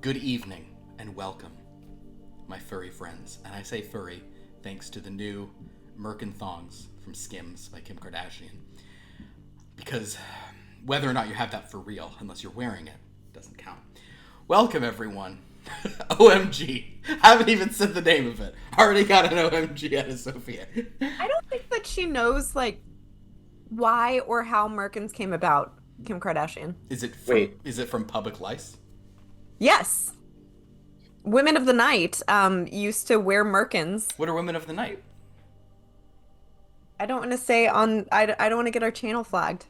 Good evening and welcome, my furry friends. And I say furry thanks to the new Merkin thongs from Skims by Kim Kardashian. Because whether or not you have that for real, unless you're wearing it, doesn't count. Welcome, everyone. OMG. Haven't even said the name of it. Already got an OMG out of Sophia. I don't think that she knows, why or how Merkins came about, Kim Kardashian. Is it from Public Lice? Yes. Women of the Night used to wear Merkins. What are Women of the Night? I don't want to say I don't want to get our channel flagged.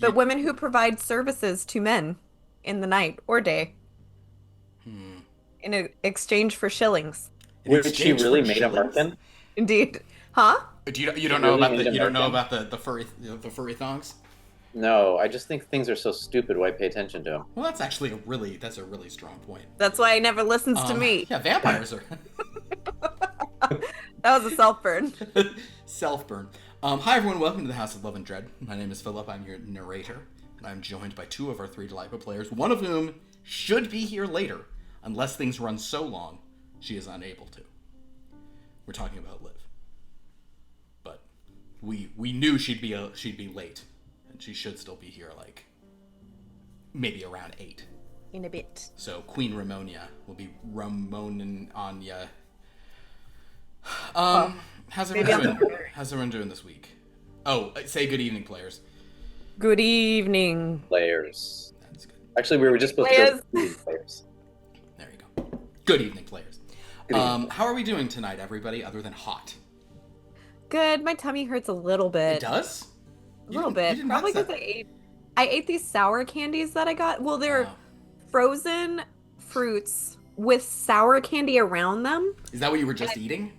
But women who provide services to men in the night or day in exchange for shillings. Would she really made a Merkin? Indeed. Huh? You don't know about the furry thongs? No, I just think things are so stupid. Why pay attention to them? Well, that's actually a really strong point. That's why he never listens to me. Yeah, vampires are. That was a self-burn. Self-burn. Hi everyone, welcome to the House of Love and Dread. My name is Philip, I'm your narrator, and I'm joined by two of our three delightful players, one of whom should be here later, unless things run so long she is unable to. We're talking about Liv. But we knew she'd be late, and she should still be here, maybe around 8. In a bit. So Queen Ramonia will be Ramonin Anya. How's everyone doing this week? Oh, say good evening, players. Good evening, players. That's good. Actually, we were just supposed to go players. There you go. Good evening, players. Good evening. How are we doing tonight, everybody, other than hot? Good. My tummy hurts a little bit. It does? A little bit. Probably because I ate these sour candies that I got. Well, they're frozen fruits with sour candy around them. Is that what you were just eating?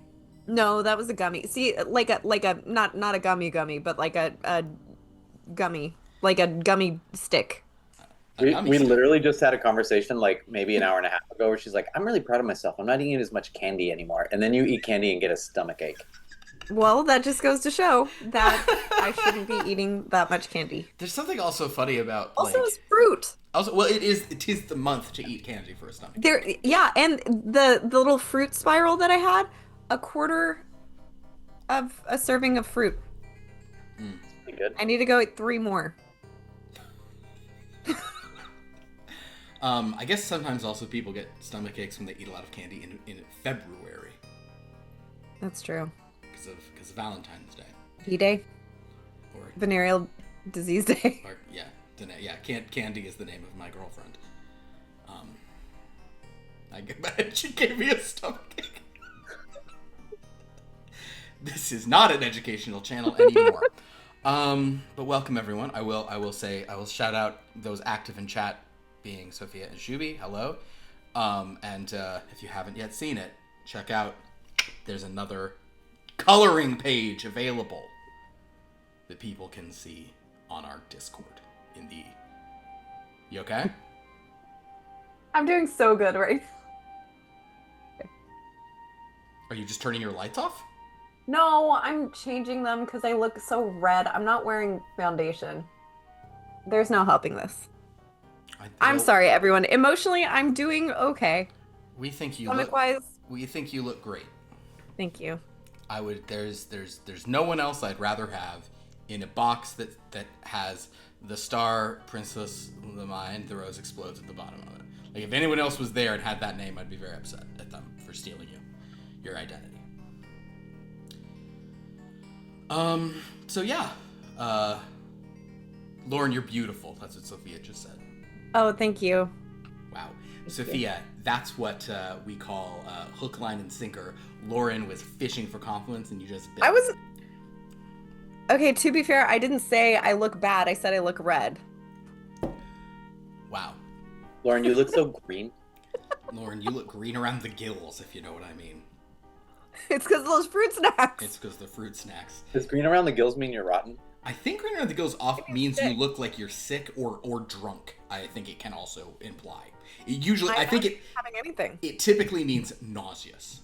No, that was a gummy. See, like a not a gummy, but like a gummy, like a gummy stick. We literally just had a conversation maybe an hour and a half ago where she's like, I'm really proud of myself. I'm not eating as much candy anymore. And then you eat candy and get a stomach ache. Well, that just goes to show that I shouldn't be eating that much candy. There's something also funny about it's fruit. Also, well, it is the month to eat candy for a stomach. And the little fruit spiral that I had, a quarter of a serving of fruit. Pretty good. I need to go eat 3 more. I guess sometimes also people get stomach aches when they eat a lot of candy in February. That's true. Because of Valentine's Day. V-Day? Or Venereal Disease Day. Or, Candy is the name of my girlfriend. She gave me a stomachache. This is not an educational channel anymore. But welcome everyone. I will shout out those active in chat, being Sophia and Shubi. Hello. And if you haven't yet seen it, check out. There's another coloring page available that people can see on our Discord. You okay? I'm doing so good right now. Are you just turning your lights off? No, I'm changing them because I look so red. I'm not wearing foundation. There's no helping this. I'm sorry, everyone. Emotionally, I'm doing okay. We think you look great. Thank you. There's no one else I'd rather have in a box that has the star Princess Lemine, the rose explodes at the bottom of it. If anyone else was there and had that name, I'd be very upset at them for stealing your identity. Lauren, you're beautiful. That's what Sophia just said. Oh, thank you. Wow. Sophia, that's what we call hook, line, and sinker. Lauren was fishing for compliments and you just bit. Okay, to be fair, I didn't say I look bad. I said I look red. Wow. Lauren, you look so green. Lauren, you look green around the gills, if you know what I mean. It's because of those fruit snacks. It's because of the fruit snacks. Does green around the gills mean you're rotten? I think green around the gills means you look like you're sick or drunk. I think it can also imply. I think having anything. It typically means nauseous.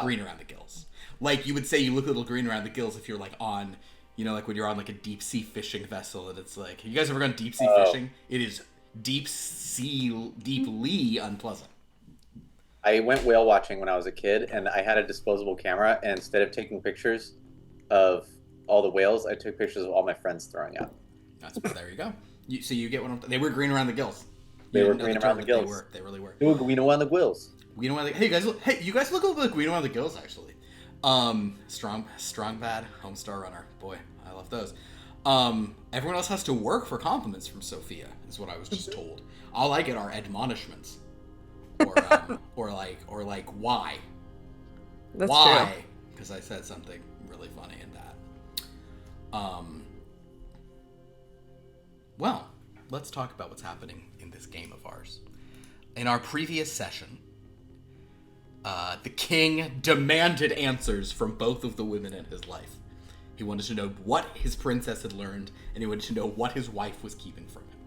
Green around the gills. Like you would say you look a little green around the gills if you're on, when you're on a deep sea fishing vessel and it's you guys ever gone deep sea fishing? It is deeply unpleasant. I went whale watching when I was a kid, and I had a disposable camera, and instead of taking pictures of all the whales, I took pictures of all my friends throwing up. There you go. So you get one of they were green around the gills. They were green around the gills. They really were. They were guino on the gills. Guino on the hey you guys look a little bit guino on the gills actually. Strong bad Homestar Runner. Boy, I love those. Everyone else has to work for compliments from Sophia, is what I was just told. All I get are admonishments. Or like why? That's why? True. Because I said something really funny in that. Well, let's talk about what's happening in this game of ours. In our previous session, the king demanded answers from both of the women in his life. He wanted to know what his princess had learned, and he wanted to know what his wife was keeping from him.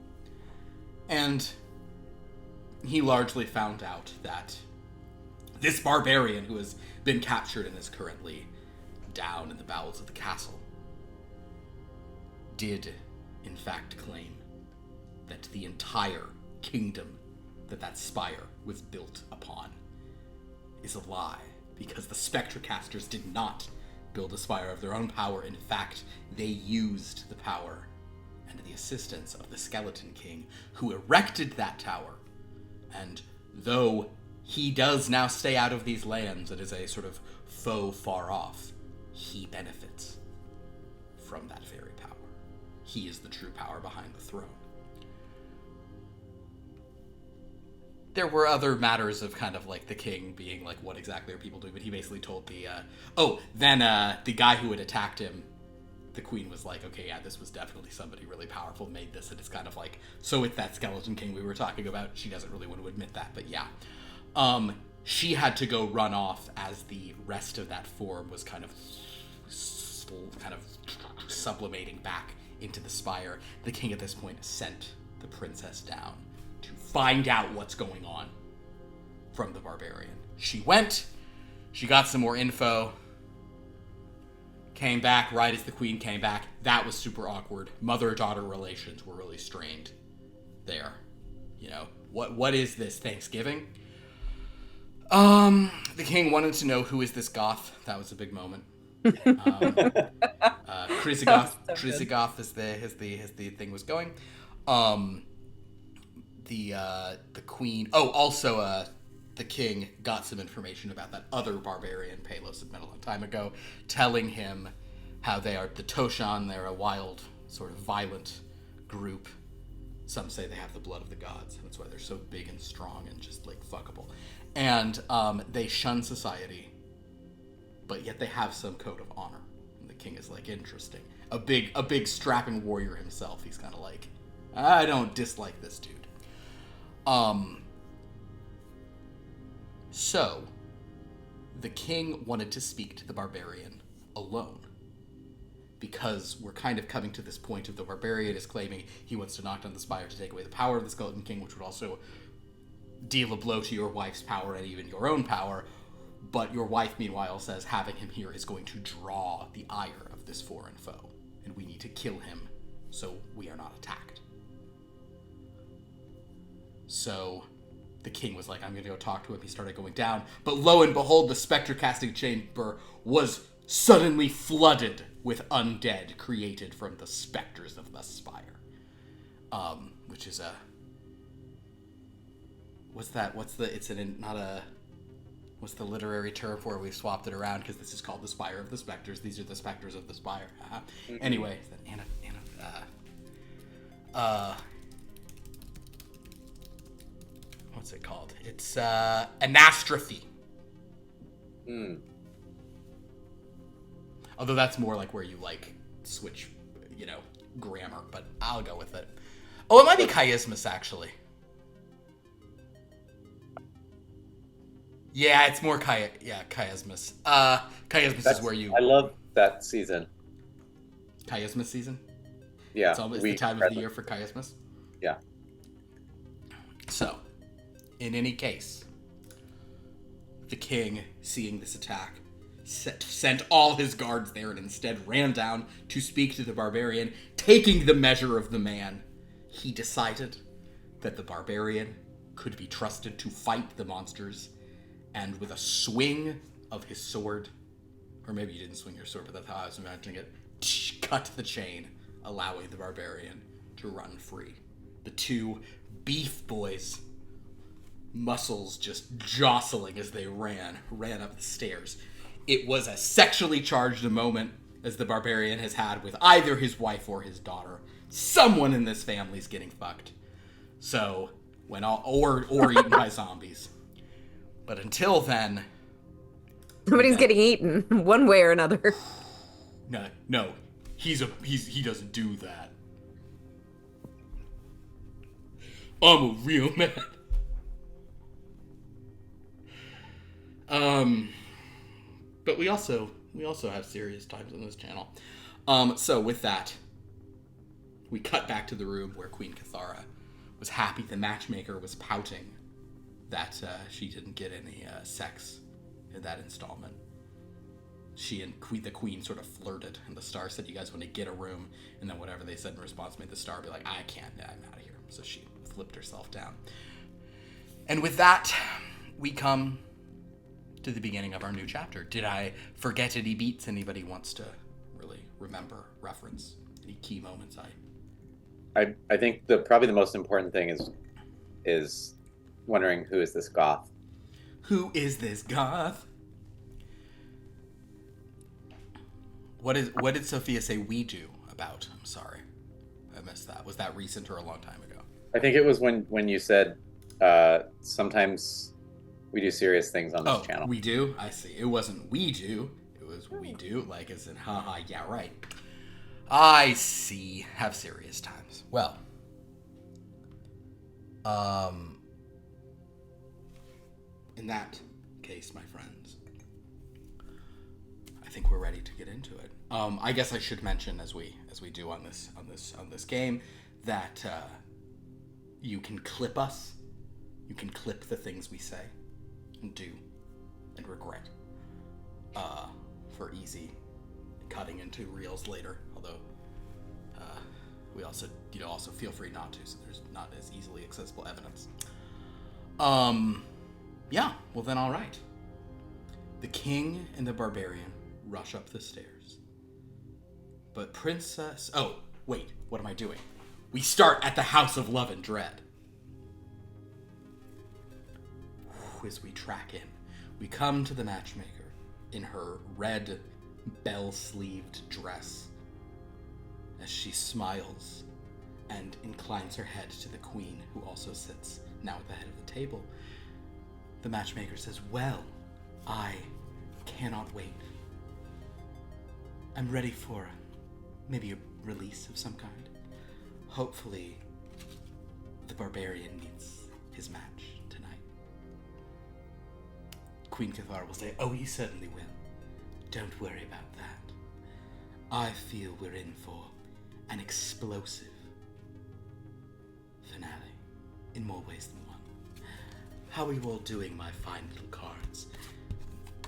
And he largely found out that this barbarian who has been captured and is currently down in the bowels of the castle did, in fact, claim that the entire kingdom that Spire was built upon is a lie, because the Spectrecasters did not build a Spire of their own power. In fact, they used the power and the assistance of the Skeleton King, who erected that tower. And though he does now stay out of these lands and is a sort of foe far off, he benefits from that very power. He is the true power behind the throne. There were other matters of kind of like the king being like, what exactly are people doing? But he basically told the guy who had attacked him, the queen was like, okay, yeah, this was definitely somebody really powerful made this. And it's kind of like, so it's that Skeleton King we were talking about. She doesn't really want to admit that, but yeah. She had to go run off as the rest of that form was kind of sublimating back into the Spire. The king at this point sent the princess down to find out what's going on from the barbarian. She went, she got some more info, came back right as the queen came back. That was super awkward. Mother-daughter relations were really strained there. You know, what is this, Thanksgiving? The king wanted to know, who is this goth? That was a big moment. Krisigoth as the thing was going. The queen. Oh, also, the king got some information about that other barbarian Palos had met a long time ago, telling him how they are the Toshan. They're a wild, sort of violent group. Some say they have the blood of the gods. That's why they're so big and strong and just like fuckable. And they shun society, but yet they have some code of honor. And the king is like, interesting. A big strapping warrior himself. He's kind of like, I don't dislike this dude. So, the king wanted to speak to the barbarian alone. Because we're kind of coming to this point of the barbarian is claiming he wants to knock down the Spire to take away the power of the Skeleton King, which would also deal a blow to your wife's power and even your own power. But your wife, meanwhile, says having him here is going to draw the ire of this foreign foe. And we need to kill him so we are not attacked. So the king was like, I'm going to go talk to him. He started going down. But lo and behold, the Spectre casting chamber was suddenly flooded with undead created from the specters of the Spire. Which is a... What's the literary term for it? We've swapped it around because this is called the Spire of the Spectres. These are the specters of the Spire. Mm-hmm. Anyway, what's it called? It's anastrophe. Although that's more like where you like switch, grammar, but I'll go with it. Oh, it might be chiasmus actually. Yeah, it's more chiasmus. Chiasmus is where you... I love that season. Chiasmus season? Yeah. It's almost the time of the year for chiasmus? Yeah. So, in any case, the king, seeing this attack, sent all his guards there and instead ran down to speak to the barbarian, taking the measure of the man. He decided that the barbarian could be trusted to fight the monsters, and with a swing of his sword, or maybe you didn't swing your sword, but that's how I was imagining it, cut the chain, allowing the barbarian to run free. The two beef boys, muscles just jostling as they ran up the stairs. It was as sexually charged a moment as the barbarian has had with either his wife or his daughter. Someone in this family's getting fucked. So, or eaten by zombies. But until then, somebody's getting eaten one way or another. No, he doesn't do that. I'm a real man. But we also have serious times on this channel. So with that, we cut back to the room where Queen Cathara was happy the matchmaker was pouting that she didn't get any sex in that installment. She and the queen sort of flirted, and the star said, you guys want to get a room, and then whatever they said in response made the star be like, I can't, I'm out of here. So she flipped herself down. And with that, we come to the beginning of our new chapter. Did I forget any beats anybody wants to really remember, reference? Any key moments I think probably the most important thing is wondering, who is this goth? Who is this goth? What did Sophia say we do about? I'm sorry, I missed that. Was that recent or a long time ago? I think it was when you said sometimes we do serious things on this channel. We do? I see. It wasn't we do. It was we do, like as in haha, yeah, right. I see. Have serious times. Well, in that case, my friends, I think we're ready to get into it. I guess I should mention, as we do on this game, that you can clip us. You can clip the things we say and do and regret for easy cutting into reels later. Although we also feel free not to, so there's not as easily accessible evidence. Yeah. Well then, all right. The king and the barbarian rush up the stairs. But Princess... Oh, wait. What am I doing? We start at the House of Love and Dread. As we track in, we come to the matchmaker in her red bell-sleeved dress as she smiles and inclines her head to the queen, who also sits now at the head of the table. The matchmaker says, well, I cannot wait. I'm ready for maybe a release of some kind. Hopefully, the barbarian meets his match tonight. Queen Cathara will say, oh, he certainly will. Don't worry about that. I feel we're in for an explosive finale, in more ways than one. How are you all doing, my fine little cards?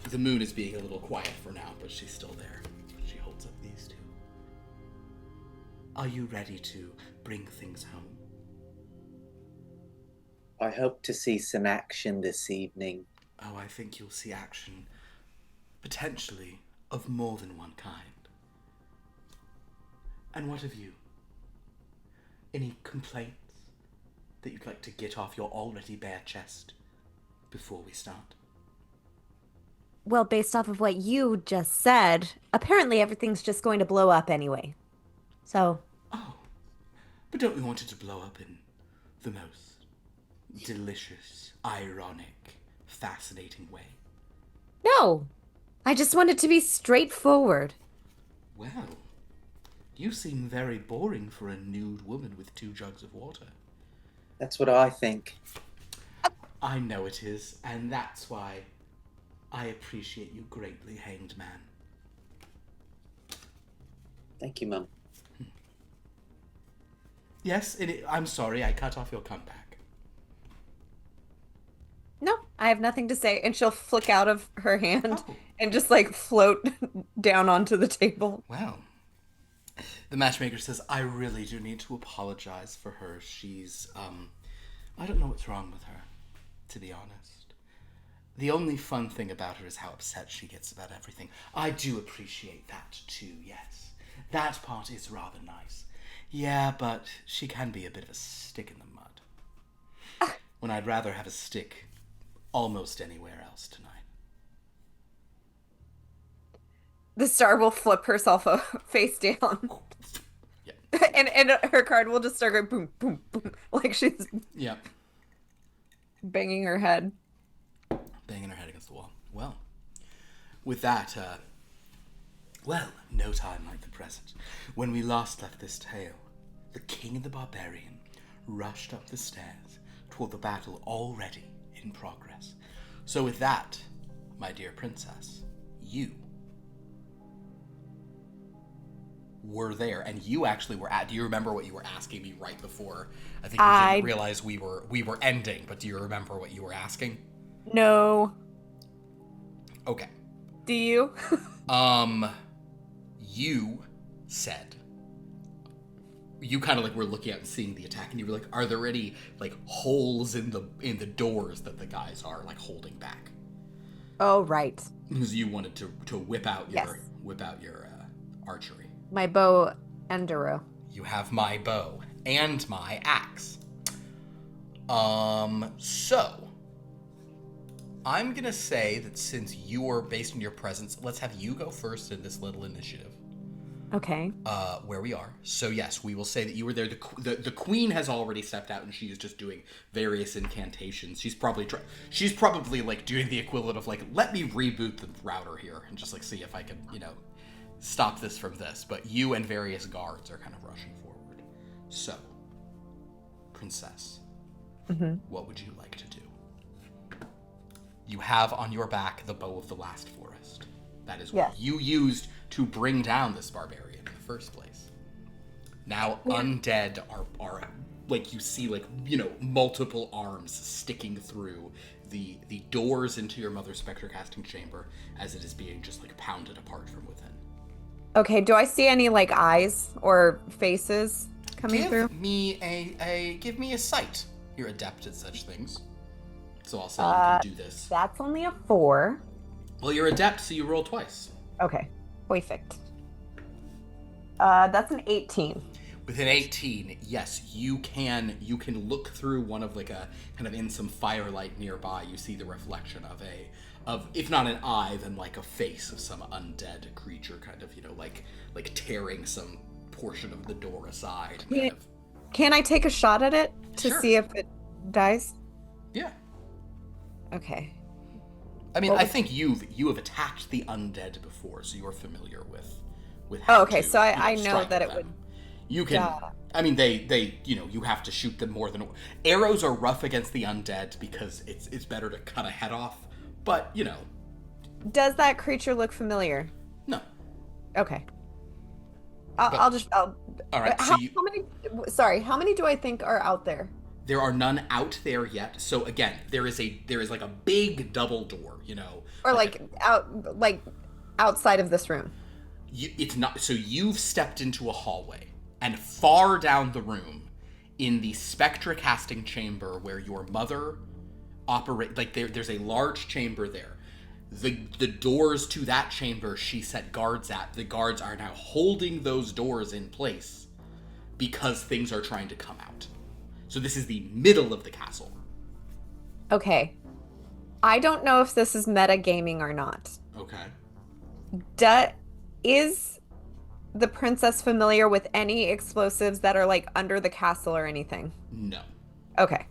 The moon is being a little quiet for now, but she's still there. She holds up these two. Are you ready to bring things home? I hope to see some action this evening. Oh, I think you'll see action, potentially, of more than one kind. And what of you? Any complaints that you'd like to get off your already bare chest before we start? Well, based off of what you just said, apparently everything's just going to blow up anyway. So... Oh, but don't we want it to blow up in the most delicious, ironic, fascinating way? No, I just want it to be straightforward. Well, you seem very boring for a nude woman with 2 jugs of water. That's what I think. I know it is, and that's why I appreciate you greatly, Hanged Man. Thank you, Mum. Yes, I'm sorry, I cut off your comeback. No, I have nothing to say. And she'll flick out of her hand and just like float down onto the table. Wow. The matchmaker says, I really do need to apologize for her. She's I don't know what's wrong with her, to be honest. The only fun thing about her is how upset she gets about everything. I do appreciate that, too, yes. That part is rather nice. Yeah, but she can be a bit of a stick in the mud. When I'd rather have a stick almost anywhere else tonight. The star will flip herself face down. Yeah. And her card will just start going boom, boom, boom. Like she's banging her head. Banging her head against the wall. Well, with that, no time like the present. When we last left this tale, the king and the barbarian rushed up the stairs toward the battle already in progress. So with that, my dear princess, you were there, and you actually were at. Do you remember what you were asking me right before? I think you didn't realize we were ending, but do you remember what you were asking? No. Okay. Do you? You said, you kind of like were looking out and seeing the attack, and you were like, are there any like holes in the doors that the guys are like holding back? Oh, right. Because you wanted to whip out your archery. My bow and arrow. You have my bow and my axe. So I'm gonna say that since you are based on your presence, let's have you go first in this little initiative. Okay. Where we are. So yes, we will say that you were there. The queen has already stepped out, and she is just doing various incantations. She's probably like doing the equivalent of like, let me reboot the router here and just like see if I can, stop this from this. But you and various guards are kind of rushing forward. So, princess, what would you like to do? You have on your back the bow of the last forest. That is what you used to bring down this barbarian in the first place. Now, undead are like, you see, like, multiple arms sticking through the doors into your mother's spectre casting chamber as it is being just, like, pounded apart from within. Okay, do I see any, like, eyes or faces coming through? Give me a sight. You're adept at such things. So I'll say you can do this. That's only a 4. Well, you're adept, so you roll twice. Okay, perfect. That's an 18. With an 18, yes, you can look through one of like a kind of in some firelight nearby. You see the reflection of if not an eye, then like a face of some undead creature, kind of like tearing some portion of the door aside. Can I take a shot at it to see if it dies? Yeah. Okay. I mean, I think you have attacked the undead before, so you're familiar with how to, so I know that it would. You can. I mean, they you have to shoot them more than arrows are rough against the undead because it's better to cut a head off. But Does that creature look familiar? No. Okay. All right. How many? Sorry, how many do I think are out there? There are none out there yet. So again, there is like a big double door, or outside of this room. It's not. So you've stepped into a hallway, and far down the room, in the spectre casting chamber where your mother operates, like there's a large chamber there. The doors to that chamber she set guards at. The guards are now holding those doors in place because things are trying to come out. So this is the middle of the castle. Okay. I don't know if this is metagaming or not. Okay. Is the princess familiar with any explosives that are like under the castle or anything? No. Okay.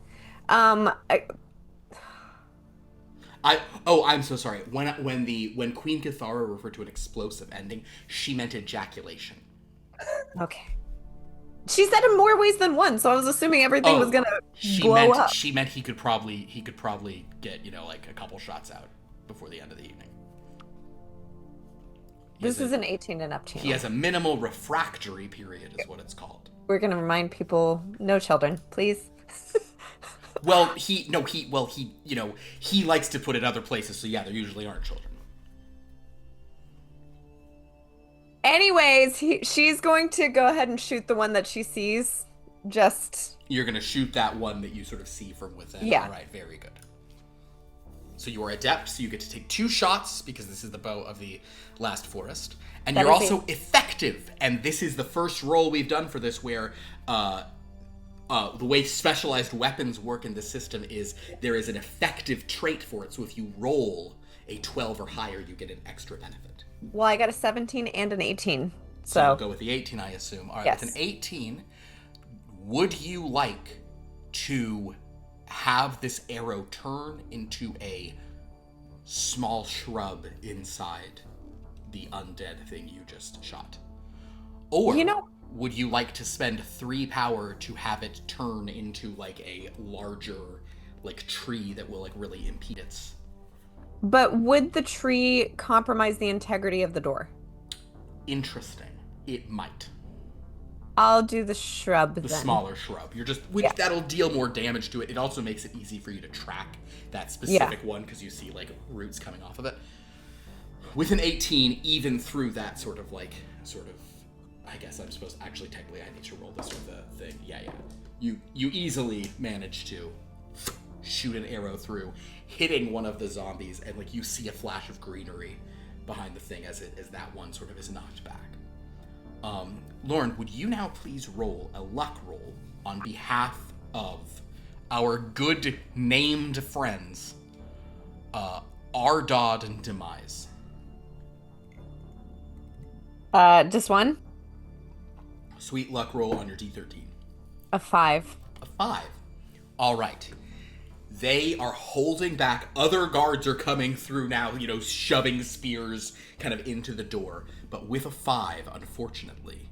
I'm so sorry. When Queen Cathara referred to an explosive ending, she meant ejaculation. Okay. She said in more ways than one, so I was assuming everything was gonna blow up. She meant he could probably get like a couple shots out before the end of the evening. This is an 18 and up channel. He has a minimal refractory period, is what it's called. We're gonna remind people, no children, please. Well, he likes to put it other places, so yeah, there usually aren't children. Anyways, she's going to go ahead and shoot the one that she sees just... You're going to shoot that one that you sort of see from within. Yeah. All right, very good. So you are adept, so you get to take 2 shots, because this is the bow of the last forest. And you're also effective, and this is the first roll we've done for this where the way specialized weapons work in this system is there is an effective trait for it, so if you roll a 12 or higher, you get an extra benefit. Well, I got a 17 and an 18, so... you'll go with the 18, I assume. All right, yes. With an 18, would you like to have this arrow turn into a small shrub inside the undead thing you just shot? Or would you like to spend 3 power to have it turn into like a larger like tree that will like really impede its... But would the tree compromise the integrity of the door? Interesting. It might. I'll do the shrub the then. Smaller shrub. You're just... That'll deal more damage to it. It also makes it easy for you to track that specific one because you see like roots coming off of it. With an 18, even through that sort of... I guess I'm supposed... Actually, technically, I need to roll this with a thing. Yeah. You easily manage to shoot an arrow through, hitting one of the zombies, and like you see a flash of greenery behind the thing as that one sort of is knocked back. Lauren, would you now please roll a luck roll on behalf of our good named friends, Ardod and Demise? Just one? Sweet luck roll on your D13. A 5. A 5. All right. They are holding back. Other guards are coming through now, shoving spears kind of into the door. But with a 5, unfortunately,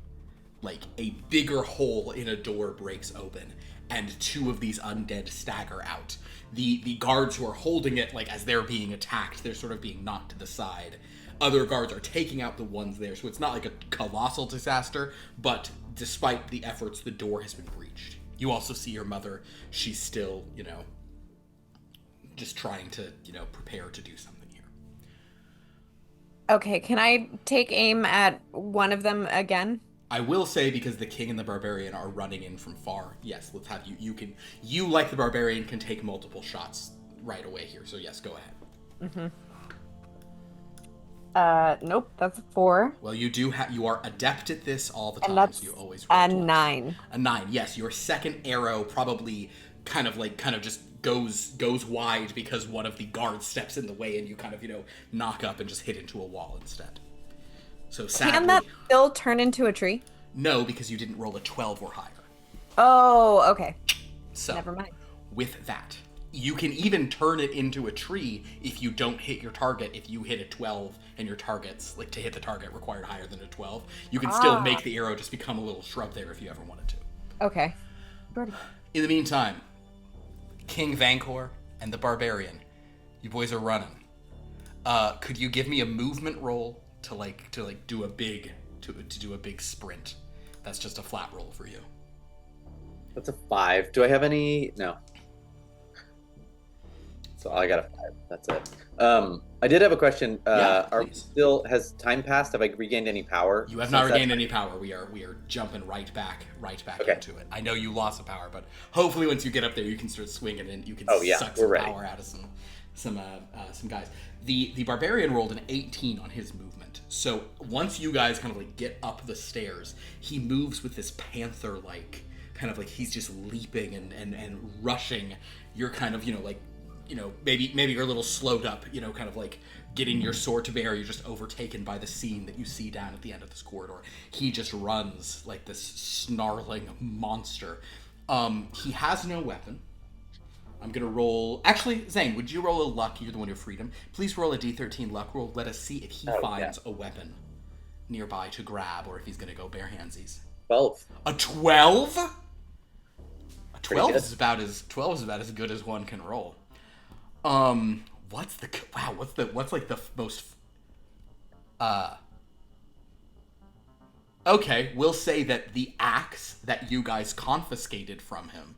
like a bigger hole in a door breaks open and 2 of these undead stagger out. The guards who are holding it, like as they're being attacked, they're sort of being knocked to the side. Other guards are taking out the ones there, so it's not like a colossal disaster, but despite the efforts, the door has been breached. You also see your mother. She's still, just trying to, prepare to do something here. Okay, can I take aim at one of them again? I will say, because the king and the barbarian are running in from far, yes, let's have you like the barbarian can take multiple shots right away here, so yes, go ahead. Mm-hmm. Nope, that's a 4. Well, you are adept at this all the time, and that's so you always roll a twice. 9. A 9, yes. Your second arrow probably kind of just goes wide because one of the guards steps in the way and you kind of, knock up and just hit into a wall instead. So sadly... Can that still turn into a tree? No, because you didn't roll a 12 or higher. Oh, okay. So, never mind. With that, you can even turn it into a tree if you don't hit your target. If you hit a 12 and your target's, to hit the target required higher than a 12, you can still make the arrow just become a little shrub there if you ever wanted to. Okay. In the meantime, King Vancor and the Barbarian, you boys are running. Could you give me a movement roll to do a big sprint? That's just a flat roll for you. That's a 5. Do I have any? No. So I got a 5. That's it. I did have a question. Has time passed? Have I regained any power? You have not regained any power. We are jumping right back okay. into it. I know you lost the power, but hopefully once you get up there, you can start swinging and you can suck some power out of some guys. The barbarian rolled an 18 on his movement. So once you guys kind of get up the stairs, he moves with this panther-like kind of he's just leaping and rushing. You're kind of maybe you're a little slowed up, kind of getting your sword to bear. You're just overtaken by the scene that you see down at the end of this corridor. He just runs like this snarling monster. He has no weapon. I'm gonna roll... Actually, Zane, would you roll a luck? You're the one who freed him. Please roll a D13 luck roll. Let us see if he finds a weapon nearby to grab, or if he's gonna go bare handsies. 12. A 12? A 12 is about as good as one can roll. What's the most... Okay, we'll say that the axe that you guys confiscated from him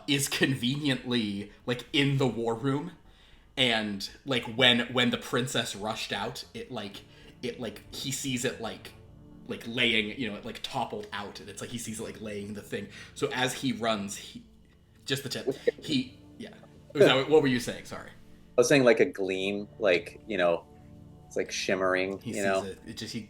is conveniently in the war room, and when the princess rushed out, he sees it like laying, like toppled out, and it's like he sees it like laying the thing. So as he runs, just the tip. What were you saying? Sorry. I was saying like a gleam, like it's like shimmering. He sees it.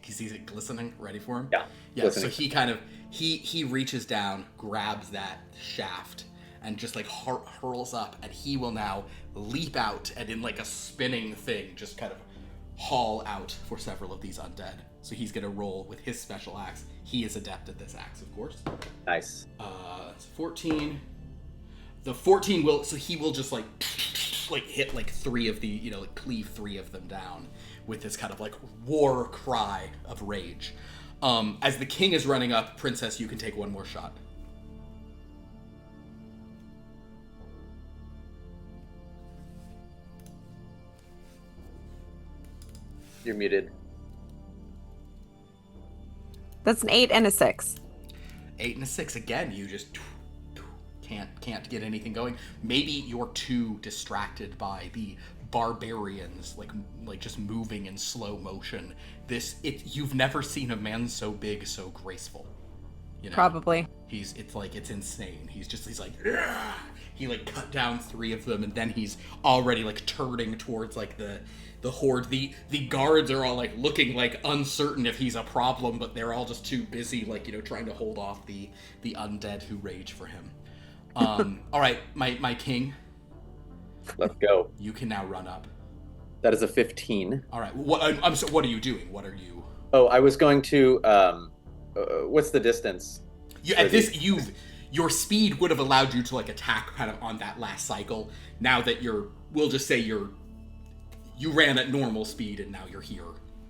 He sees it glistening, ready for him. Yeah. Glistening. So he reaches down, grabs that shaft, and just like hurls up, and he will now leap out and in like a spinning thing, just kind of haul out for several of these undead. So he's gonna roll with his special axe. He is adept at this axe, of course. Nice. It's 14. The 14 will, so he will just like hit like 3 of the, like cleave 3 of them down with this kind of like war cry of rage. As the king is running up, Princess, you can take one more shot. You're muted. That's an 8 and a 6. 8 and a 6 again. You just can't get anything going. Maybe you're too distracted by the barbarians, like just moving in slow motion. You've never seen a man so big, so graceful. Probably. It's insane. He's like, "Ugh!" He like cut down 3 of them, and then he's already like turning towards like the horde. The guards are all like looking like uncertain if he's a problem, but they're all just too busy like trying to hold off the undead who rage for him. All right, my king. Let's go. You can now run up. That is a 15. All right. What are you doing? What are you? Oh, I was going to. What's the distance? Your speed would have allowed you to like attack kind of on that last cycle. Now that we'll just say you ran at normal speed and now you're here.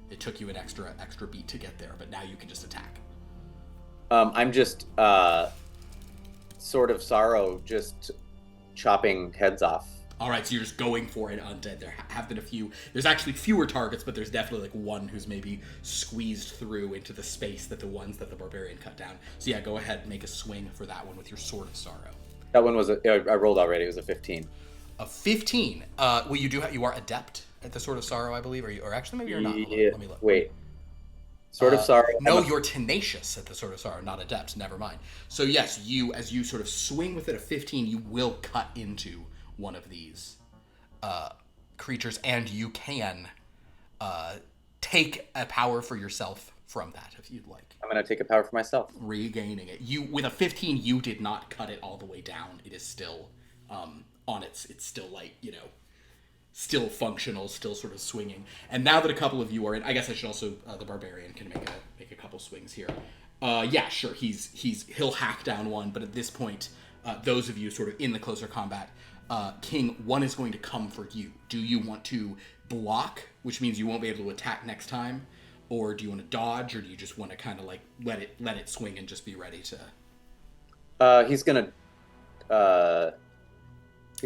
It took you an extra beat to get there, but now you can just attack. I'm just Sword of Sorrow, just chopping heads off. All right, so you're just going for it undead. There have been a few. There's actually fewer targets, but there's definitely like one who's maybe squeezed through into the space that the ones that the barbarian cut down. So yeah, go ahead and make a swing for that one with your Sword of Sorrow. That one was I rolled already. It was a 15. A 15. Well, you are adept at the Sword of Sorrow, I believe, or actually maybe you're not. Yeah. Let me look. Wait. Sword of Sorrow. No, you're tenacious at the Sword of Sorrow, not adept. Never mind. So yes, as you sort of swing with it, a 15, you will cut into one of these creatures, and you can take a power for yourself from that if you'd like. I'm going to take a power for myself. Regaining it. With a 15, you did not cut it all the way down. It is still on it's still like, still functional, still sort of swinging. And now that a couple of you are in, I guess I should also, the barbarian can make a couple swings here. Yeah, sure, he'll hack down one, but at this point, those of you sort of in the closer combat, King, one is going to come for you. Do you want to block, which means you won't be able to attack next time, or do you want to dodge, or do you just want to kind of like let it swing and just be ready to? He's gonna.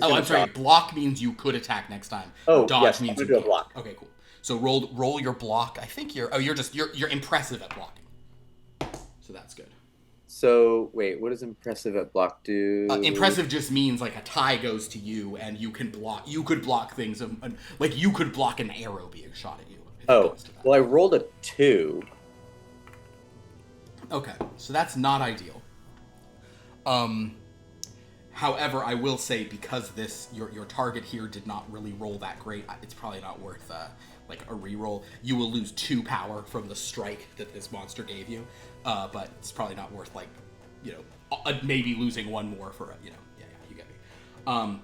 I'm sorry. Block means you could attack next time. Oh, dodge yes, means I'm you gonna can't. do a block. Okay, cool. So roll your block. I think you're impressive at blocking. So that's good. So wait, what does impressive at block do? Impressive just means like a tie goes to you, and you can block. You could block things, like you could block an arrow being shot at you. Oh, well, I rolled a 2. Okay, so that's not ideal. However, I will say because your target here did not really roll that great, it's probably not worth like a reroll. You will lose 2 power from the strike that this monster gave you, but it's probably not worth like, maybe losing 1 more for yeah, you get me.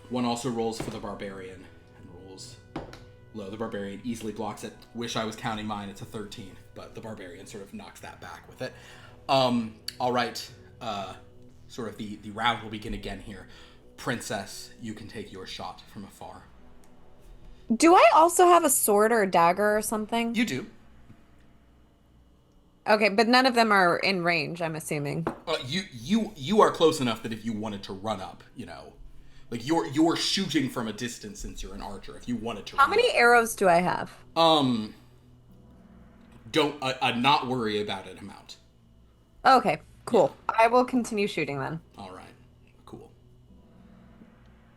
One also rolls for the barbarian and rolls low. The barbarian easily blocks it. Wish I was counting mine. It's a 13, but the barbarian sort of knocks that back with it. All right. Sort of the round will begin again here. Princess, you can take your shot from afar. Do I also have a sword or a dagger or something? You do. Okay, but none of them are in range, I'm assuming. You are close enough that if you wanted to run up, like you're shooting from a distance since you're an archer. If you wanted to. How many arrows do I have? Don't not worry about an amount. Okay, cool. Yeah. I will continue shooting then. All right, cool.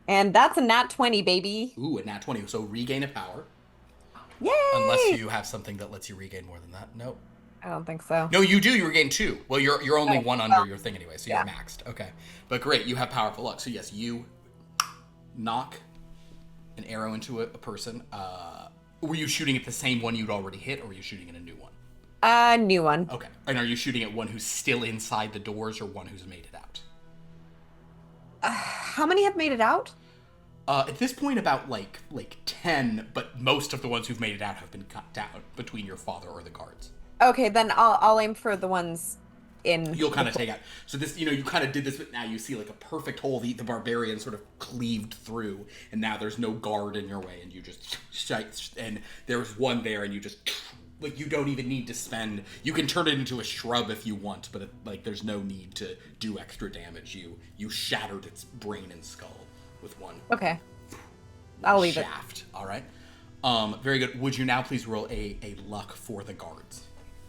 And that's a nat 20, baby. Ooh, a nat 20. So regain a power. Yay! Unless you have something that lets you regain more than that. Nope. I don't think so. No, you do. You regain 2. Well, you're only 1 under your thing anyway, so you're yeah. maxed. Okay. But great, you have powerful luck. So yes, you knock an arrow into a person. Were you shooting at the same one you'd already hit, or were you shooting at a new one? New one. Okay. And are you shooting at one who's still inside the doors or one who's made it out? How many have made it out? At this point, about like 10, but most of the ones who've made it out have been cut down between your father or the guards. Okay, then I'll aim for the ones in. You'll kind of take out. So this, you kind of did this, but now you see like a perfect hole. The barbarian sort of cleaved through, and now there's no guard in your way, and you just and there's one there, and you just like you don't even need to spend. You can turn it into a shrub if you want, but there's no need to do extra damage. You shattered its brain and skull with one. Okay. I'll leave shaft. All right. Very good. Would you now please roll a luck for the guards?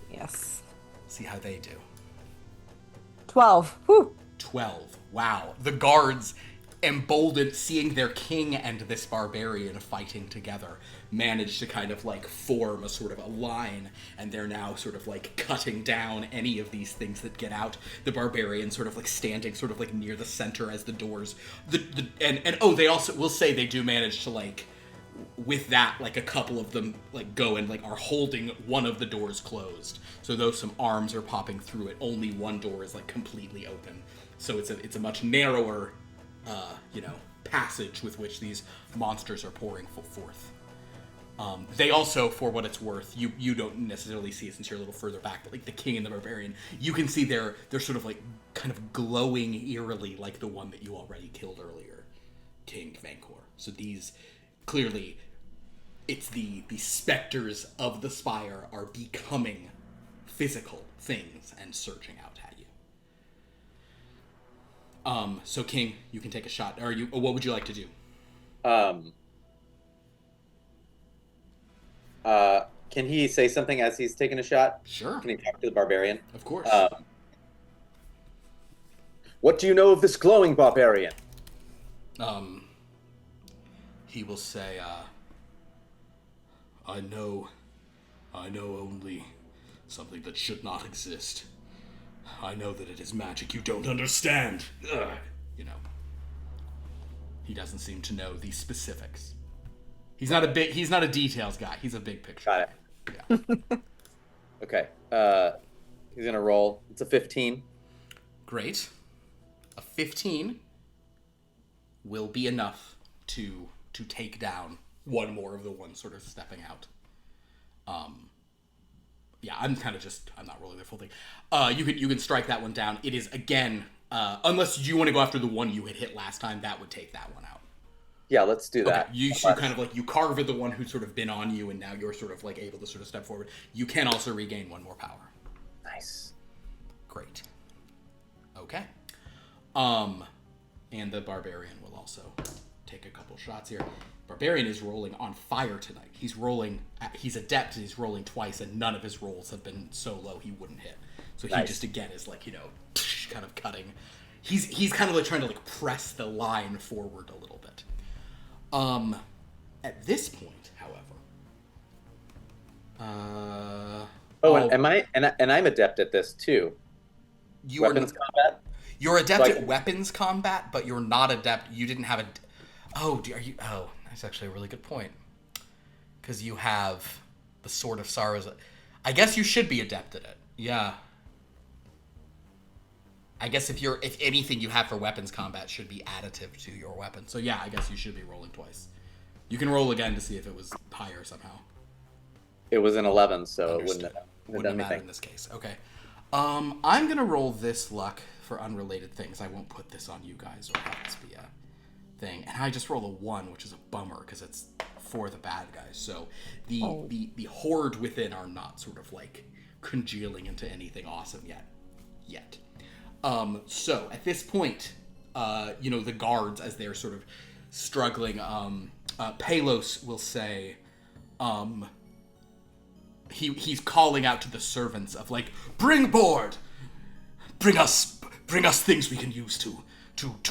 Yes. See how they do. 12. Whew. 12. Wow. The guards, emboldened, seeing their king and this barbarian fighting together, managed to kind of like form a sort of a line, and they're now sort of like cutting down any of these things that get out. The barbarian sort of like standing sort of like near the center as the doors. They also will say they do manage to like, with that, like a couple of them like go and like are holding one of the doors closed. So though some arms are popping through it, only one door is like completely open. So it's a much narrower, passage with which these monsters are pouring forth. They also, for what it's worth, you don't necessarily see it since you're a little further back, but like the king and the barbarian, you can see they're sort of like kind of glowing eerily like the one that you already killed earlier, King Vancor. So these, clearly, it's the specters of the Spire are becoming physical things and surging out at you. So King, you can take a shot. What would you like to do? Can he say something as he's taking a shot? Sure. Can he talk to the barbarian? Of course. What do you know of this glowing barbarian? He will say, I know only something that should not exist. I know that it is magic you don't understand. Ugh. He doesn't seem to know the specifics. He's not a details guy. He's a big picture. Got it. Yeah. Okay. He's gonna roll. It's a 15. Great. A 15 will be enough to take down one more of the ones sort of stepping out. I'm not rolling the full thing. You can strike that one down. It is, again, unless you want to go after the one you had hit last time, that would take that one out. Yeah, let's do that. Okay. You kind of like, you carve at the one who's sort of been on you, and now you're sort of like able to sort of step forward. You can also regain one more power. Nice. Great. Okay. And the barbarian will also take a couple shots here. Barbarian is rolling on fire tonight. He's adept, and he's rolling twice, and none of his rolls have been so low he wouldn't hit. So he just, again, is like, kind of cutting. He's kind of like trying to like press the line forward a little bit. At this point, however, I'm adept at this too. Weapons combat. You're adept at weapons combat, but you're not adept. You didn't have a. That's actually a really good point. Because you have the Sword of Sorrows. I guess you should be adept at it. Yeah. I guess if anything you have for weapons combat should be additive to your weapon. So yeah, I guess you should be rolling twice. You can roll again to see if it was higher somehow. It was an 11, so Understood. it wouldn't have matter in this case. Okay. I'm gonna roll this luck for unrelated things. I won't put this on you guys or have this be a thing. And I just roll a 1, which is a bummer because it's for the bad guys. So the horde within are not sort of like congealing into anything awesome yet. So at this point, the guards, as they're sort of struggling, Palos will say, he's calling out to the servants of like, bring board, bring us things we can use to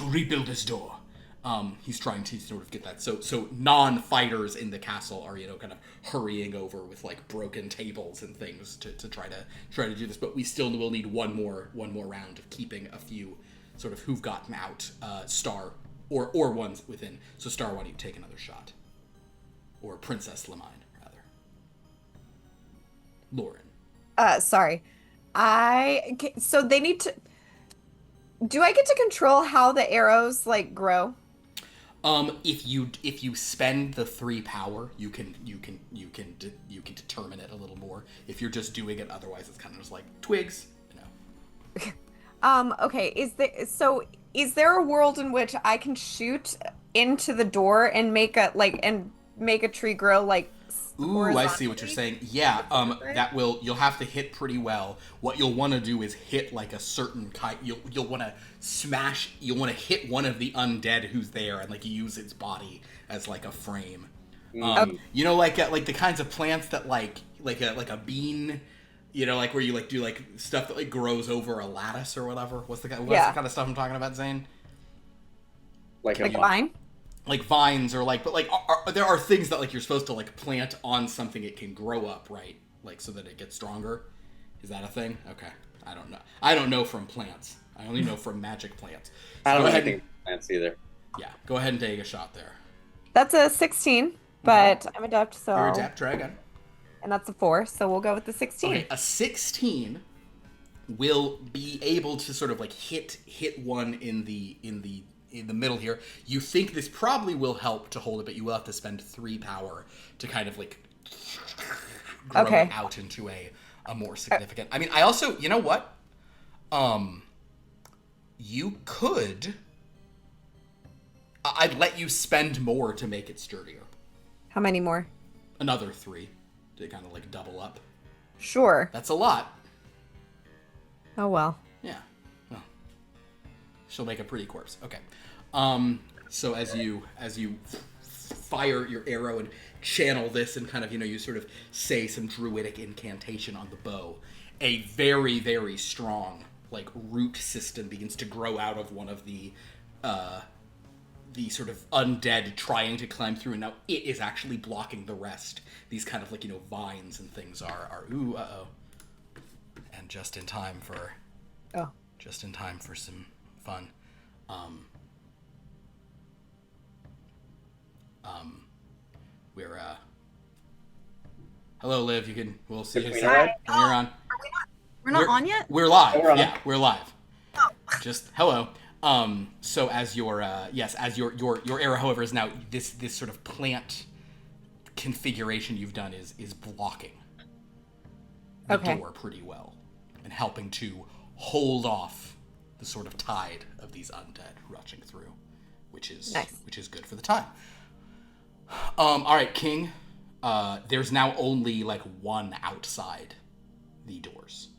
rebuild this door. He's trying to sort of get that. So non-fighters in the castle are, kind of hurrying over with like broken tables and things to try to do this. But we still will need one more round of keeping a few sort of who've gotten out. Star or ones within. So Star, why don't you take another shot? Or Princess Lamine, rather. Lauren. Sorry. So they need to. Do I get to control how the arrows like grow? If you spend the 3 power, you can determine it a little more. If you're just doing it, otherwise it's kind of just like twigs, Okay. Is there a world in which I can shoot into the door and make a tree grow like? Ooh, I see what you're saying. Yeah, you'll have to hit pretty well. What you'll want to do is hit like a certain kind. You'll want to hit one of the undead who's there and like use its body as like a frame. Okay. Like the kinds of plants that like a bean, like where you like do like stuff that like grows over a lattice or whatever. What's the kind of stuff I'm talking about, Zane? Like a vine? Like vines or like, but like there are things that like you're supposed to like plant on something it can grow up, right? Like so that it gets stronger. Is that a thing? Okay, I don't know. I don't know from plants. I only know from magic plants. So I don't know anything from plants either. Yeah, go ahead and take a shot there. That's a 16, but I'm adept, so. You're adept, try again. And that's a 4, so we'll go with the 16. Okay, a 16 will be able to sort of like hit one in the middle here. You think this probably will help to hold it, but you will have to spend 3 power to kind of like grow it out into a more significant. I mean, I also, you know what? You could. I'd let you spend more to make it sturdier. How many more? Another 3 to kind of like double up. Sure. That's a lot. Oh well. Yeah. Well, she'll make a pretty corpse. Okay. So as you fire your arrow and channel this and kind of, you sort of say some druidic incantation on the bow, a very, very strong, like, root system begins to grow out of one of the sort of undead trying to climb through, and now it is actually blocking the rest. These kind of, like, vines and things are ooh, uh-oh. And just in time for some fun. We're hello, Liv. We'll see you soon. When you're on. We're not on yet? We're live. Yeah, we're live. Oh. Just hello. So as your arrow, however, is now this sort of plant configuration you've done is blocking the door pretty well and helping to hold off the sort of tide of these undead rushing through, which is nice. Which is good for the time. All right, King. There's now only like one outside the doors.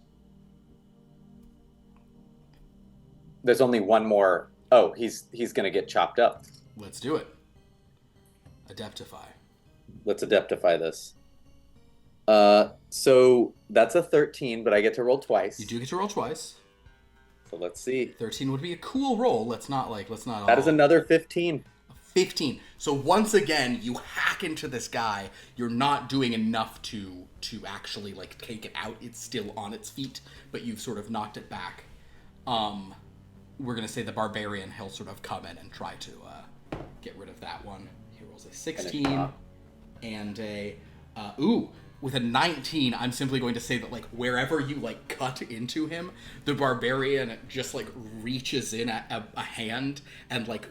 There's only one more. Oh, he's gonna get chopped up. Let's do it. Adeptify. Let's adeptify this. So that's a 13, but I get to roll twice. You do get to roll twice. So let's see. 13 would be a cool roll. Let's not. That is another 15. 15. So once again, you hack into this guy. You're not doing enough to actually like take it out. It's still on its feet, but you've sort of knocked it back. We're gonna say the barbarian. He'll sort of come in and try to get rid of that one. He rolls a 16 and a with a 19. I'm simply going to say that like wherever you like cut into him, the barbarian just like reaches in a hand and like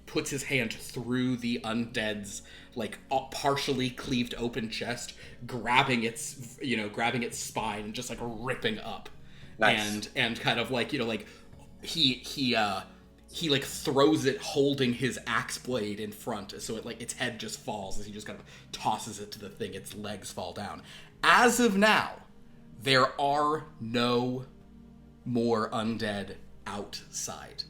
puts his hand through the undead's like partially cleaved open chest, grabbing its spine and just like ripping up. Nice. And kind of like like he like throws it holding his axe blade in front, so it like its head just falls as he just kind of tosses it to the thing. Its legs fall down. As of now, there are no more undead outside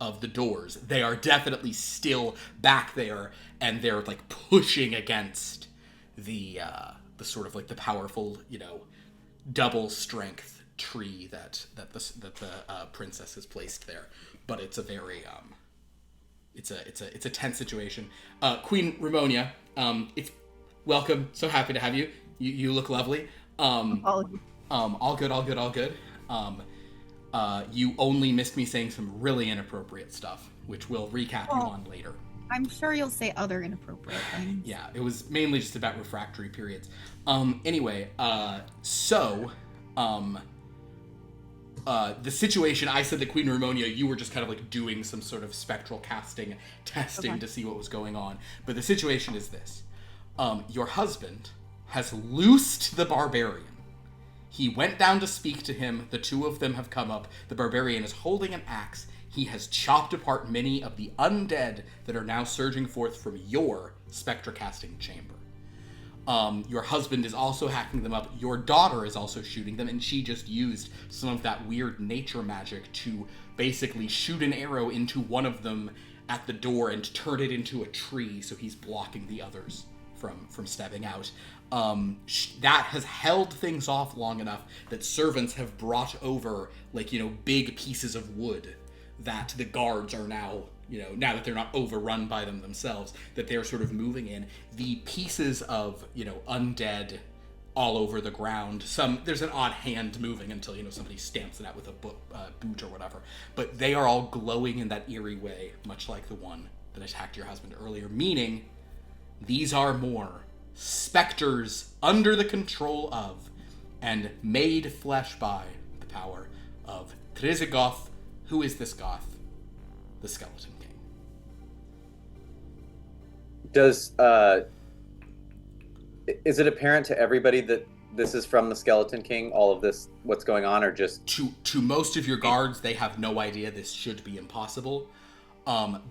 of the doors. They are definitely still back there, and they're like pushing against the sort of like the powerful, double strength tree that the princess has placed there. But it's a very it's a tense situation. Queen Ramonia, it's welcome. So happy to have you. You look lovely. All good. You only missed me saying some really inappropriate stuff, which we'll recap you on later. I'm sure you'll say other inappropriate things. Yeah, it was mainly just about refractory periods. Anyway, the situation, I said that Queen Ramonia, you were just kind of like doing some sort of spectral casting, testing to see what was going on. But the situation is this. Your husband has loosed the barbarian. He went down to speak to him. The two of them have come up. The barbarian is holding an axe. He has chopped apart many of the undead that are now surging forth from your spectra casting chamber. Your husband is also hacking them up. Your daughter is also shooting them, and she just used some of that weird nature magic to basically shoot an arrow into one of them at the door and turn it into a tree, so he's blocking the others from stepping out. That has held things off long enough that servants have brought over, big pieces of wood that the guards are now, now that they're not overrun by them themselves, that they're sort of moving in. The pieces of, undead all over the ground. There's an odd hand moving until, somebody stamps it out with a boot or whatever. But they are all glowing in that eerie way, much like the one that attacked your husband earlier, meaning these are more specters under the control of and made flesh by the power of Trizigoth. Who is this goth? The Skeleton King. Is it apparent to everybody that this is from the Skeleton King, all of this, what's going on, or just... To most of your guards, they have no idea this should be impossible.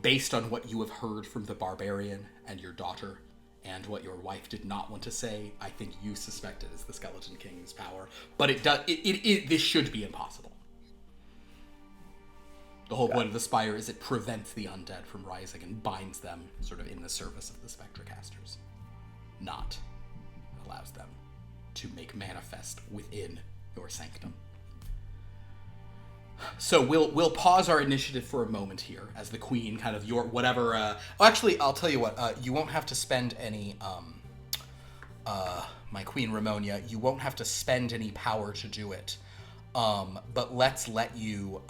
Based on what you have heard from the barbarian and your daughter, and what your wife did not want to say, I think you suspect it is the Skeleton King's power. But this should be impossible. The whole point of the Spire is it prevents the undead from rising and binds them sort of in the service of the Spectracasters. Not allows them to make manifest within your sanctum. So we'll pause our initiative for a moment here as the queen kind of your whatever. Actually, I'll tell you what. You won't have to spend any. My Queen Ramonia, you won't have to spend any power to do it. But let's let you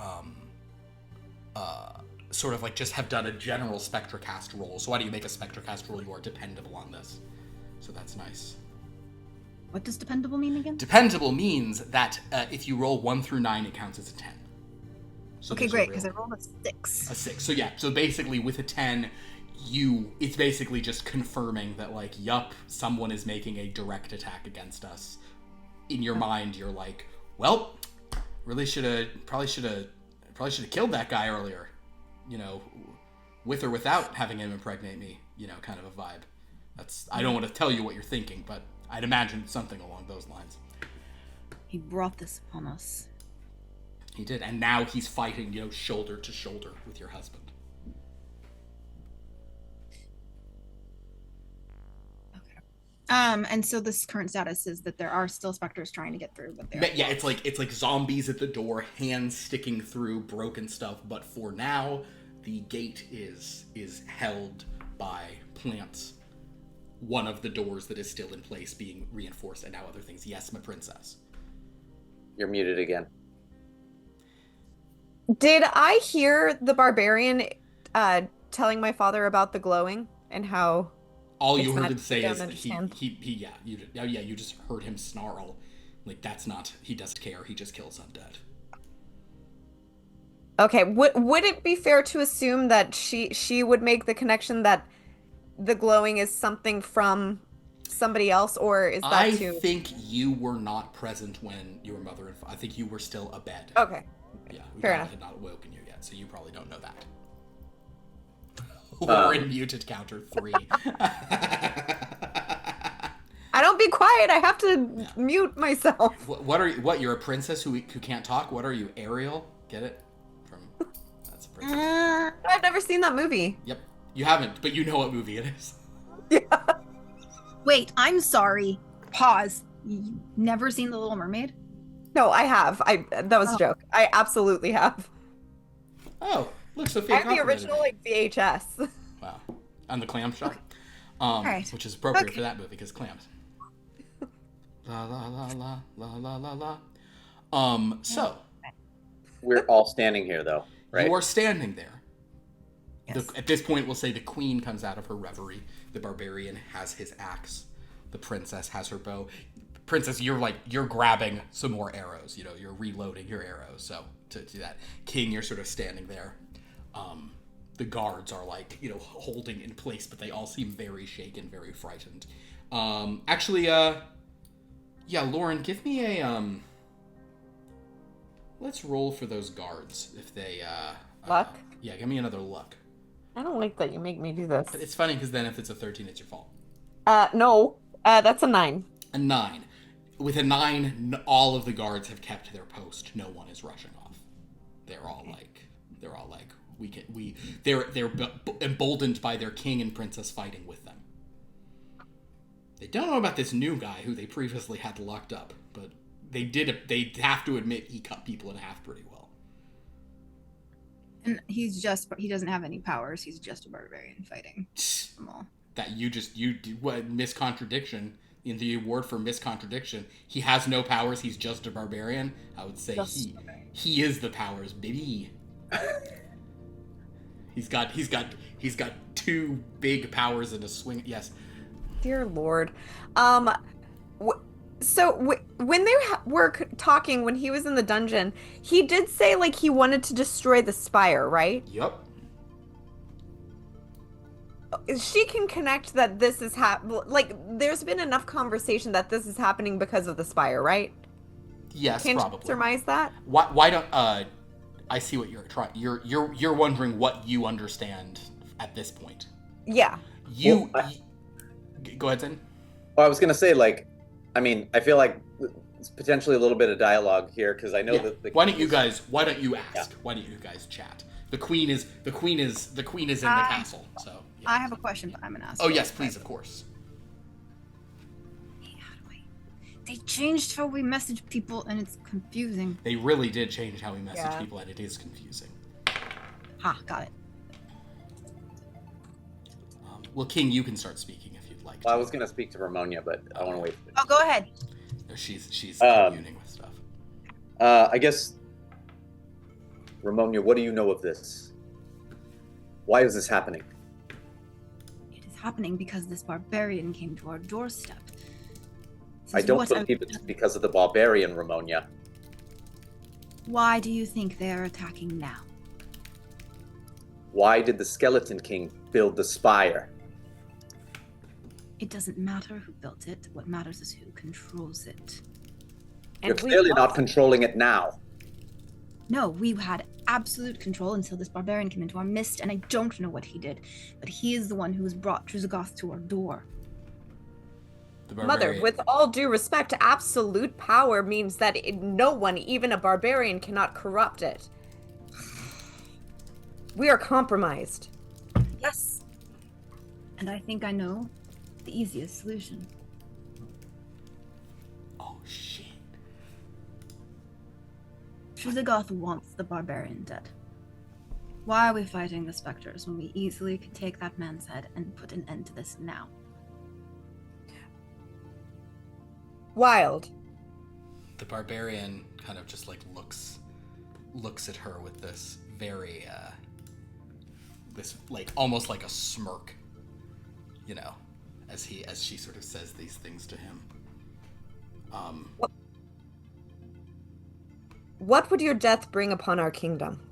sort of like just have done a general Spectracast roll. So why do you make a Spectracast roll? You are dependable on this. So that's nice. What does dependable mean again? Dependable means that if you roll 1 through 9, it counts as a 10. So okay, great, because I rolled a 6. A 6. So yeah, so basically with a 10, it's basically just confirming that yup, someone is making a direct attack against us. In your mind, you're like, well, probably should have killed that guy earlier. With or without having him impregnate me, kind of a vibe. I don't want to tell you what you're thinking, but I'd imagine something along those lines. He brought this upon us. He did, and now he's fighting, shoulder to shoulder with your husband. Okay. And so this current status is that there are still specters trying to get through, but it's like zombies at the door, hands sticking through broken stuff. But for now, the gate is held by plants. One of the doors that is still in place being reinforced, and now other things. Yes, my princess. You're muted again. Did I hear the barbarian telling my father about the glowing and how? All you heard him say is you just heard him snarl. That's not, he doesn't care, he just kills undead. Okay, would it be fair to assume that she would make the connection that the glowing is something from somebody else, or is that I too? I think you were not present when your mother and I think you were still abed. Okay. Yeah, fair enough. Had not awoken you yet, so you probably don't know that. We're in muted counter 3. I don't be quiet. I have to mute myself. What? You're a princess who can't talk? What are you, Ariel? Get it? That's a princess. I've never seen that movie. Yep, you haven't, but you know what movie it is. Yeah. Wait, I'm sorry. Pause. You've never seen The Little Mermaid? No, I have. That was a joke. I absolutely have. Oh, Look, Sophia I have the complimented original me. like VHS. Wow. On the clam shop. Right. Which is appropriate Okay. for that movie because clams. La la la la la la la la. So We're all standing here, though, right? you are standing there. Yes. At this point, we'll say the queen comes out of her reverie. The barbarian has his axe. The princess has her bow. Princess, you're grabbing some more arrows. You know, you're reloading your arrows. So to do that, king, you're sort of standing there. The guards are like, you know, holding in place, but they all seem very shaken, very frightened. Yeah, Lauren, give me a let's roll for those guards if they Luck? Yeah, give me another luck. I don't like that you make me do this. But it's funny because then if it's a 13, it's your fault. No. That's a 9. A 9. With a 9, all of the guards have kept their post. No one is rushing off. They're all like, they're emboldened by their king and princess fighting with them. They don't know about this new guy who they previously had locked up, but they have to admit he cut people in half pretty well. And he doesn't have any powers. He's just a barbarian fighting them all. That you miscontradiction in the award for miscontradiction. He has no powers. He's just a barbarian. I would say he is the powers, baby. He's got 2 big powers in a swing. Yes. Dear Lord. When they were talking, when he was in the dungeon, he did say, like, he wanted to destroy the Spire, right? Yep. She can connect that this is there's been enough conversation that this is happening because of the Spire, right? Yes, Can probably. you surmise that? Why don't I see what you're trying. You're wondering what you understand at this point. Yeah. Go ahead, Zen. Well, I was gonna say, like, I mean, I feel like it's potentially a little bit of dialogue here because I know that. Why don't you ask? Yeah. Why don't you guys chat? The queen is in the castle. So yeah. I have a question, but I'm gonna ask. Oh yes, please, of course. They changed how we message people, and it's confusing. They really did change how we message people, and it is confusing. Ha, got it. Well, King, you can start speaking if you'd like. Well, I was gonna speak to Ramonia, but I want to wait. Oh, go ahead. She's communing with stuff. I guess, Ramonia, what do you know of this? Why is this happening? It is happening because this barbarian came to our doorstep. I don't believe it's because of the barbarian, Ramonia. Why do you think they are attacking now? Why did the Skeleton King build the Spire? It doesn't matter who built it. What matters is who controls it. You're clearly not controlling it now. No, we had absolute control until this barbarian came into our midst, and I don't know what he did, but he is the one who has brought Truzagoth to our door. Mother, with all due respect, absolute power means that no one, even a barbarian, cannot corrupt it. We are compromised. Yes. And I think I know the easiest solution. Oh, shit. Truzagoth wants the barbarian dead. Why are we fighting the Spectres when we easily could take that man's head and put an end to this now? Wild. The barbarian kind of just like looks at her with this very this like almost like a smirk, you know, as she sort of says these things to him. What would your death bring upon our kingdom?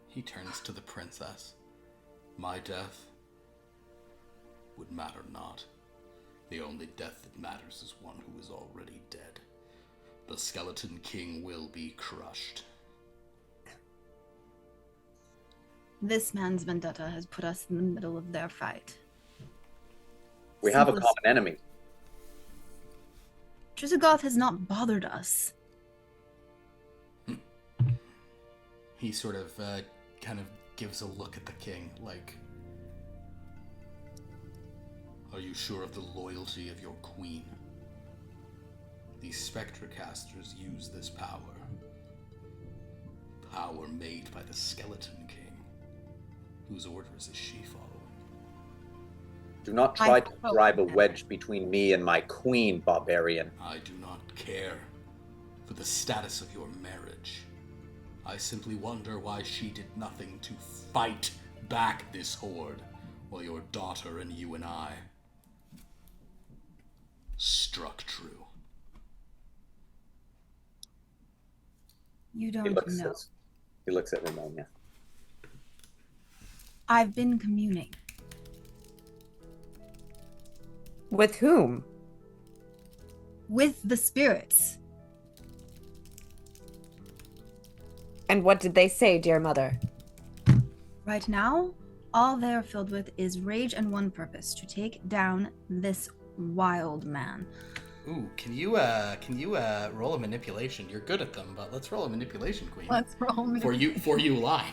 He turns to the princess. My death would matter not. The only death that matters is one who is already dead. The Skeleton King will be crushed. This man's vendetta has put us in the middle of their fight. We have a common enemy. Truzagoth has not bothered us. He sort of kind of gives a look at the king, like, are you sure of the loyalty of your queen? These Spectre casters use this power. power made by the Skeleton King. Whose orders is she following? Do not try to drive a wedge between me and my queen, barbarian. I do not care for the status of your marriage. I simply wonder why she did nothing to fight back this horde, while your daughter and you and I struck true. You don't know. He looks at Ramonia. I've been communing. With whom? With the spirits. And what did they say, dear mother? Right now, all they are filled with is rage and one purpose: to take down this wild man. Ooh, can you roll a manipulation? You're good at them, but let's roll a manipulation, Queen. Let's roll manipulation. For you lie.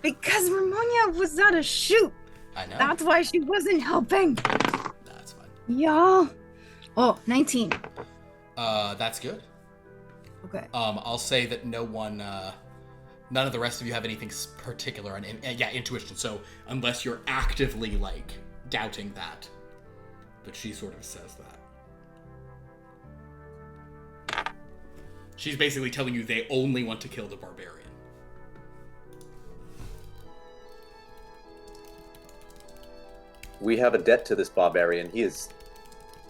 Because Ramonia was at a shoot. I know. That's why she wasn't helping. That's fine. Y'all. Oh, 19. That's good. Okay. I'll say that none of the rest of you have anything particular on intuition. So unless you're actively like doubting that, but she sort of says that. She's basically telling you they only want to kill the barbarian. We have a debt to this barbarian. He has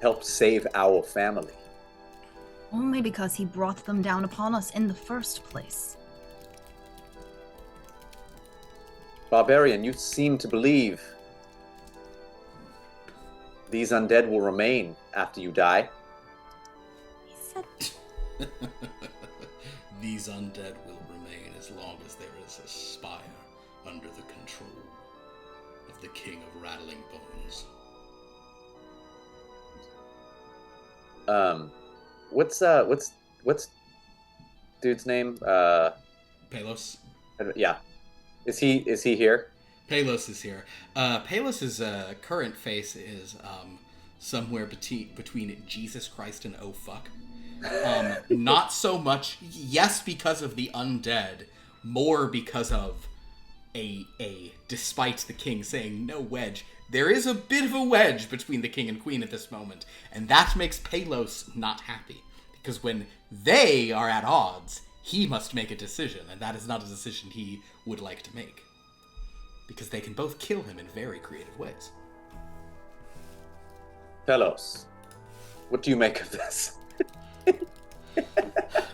helped save our family. Only because he brought them down upon us in the first place. Barbarian, you seem to believe these undead will remain after you die. He said... These undead will remain as long as there is a spire under the control of the King of Rattling Bones. What's dude's name? Palos? Yeah. Is he here? Palos is here. Palos's current face is somewhere between Jesus Christ and oh fuck. Not so much, yes, because of the undead, more because of a despite the king saying no wedge, there is a bit of a wedge between the king and queen at this moment, and that makes Palos not happy, because when they are at odds, he must make a decision, and that is not a decision he would like to make, because they can both kill him in very creative ways. Pelos, what do you make of this?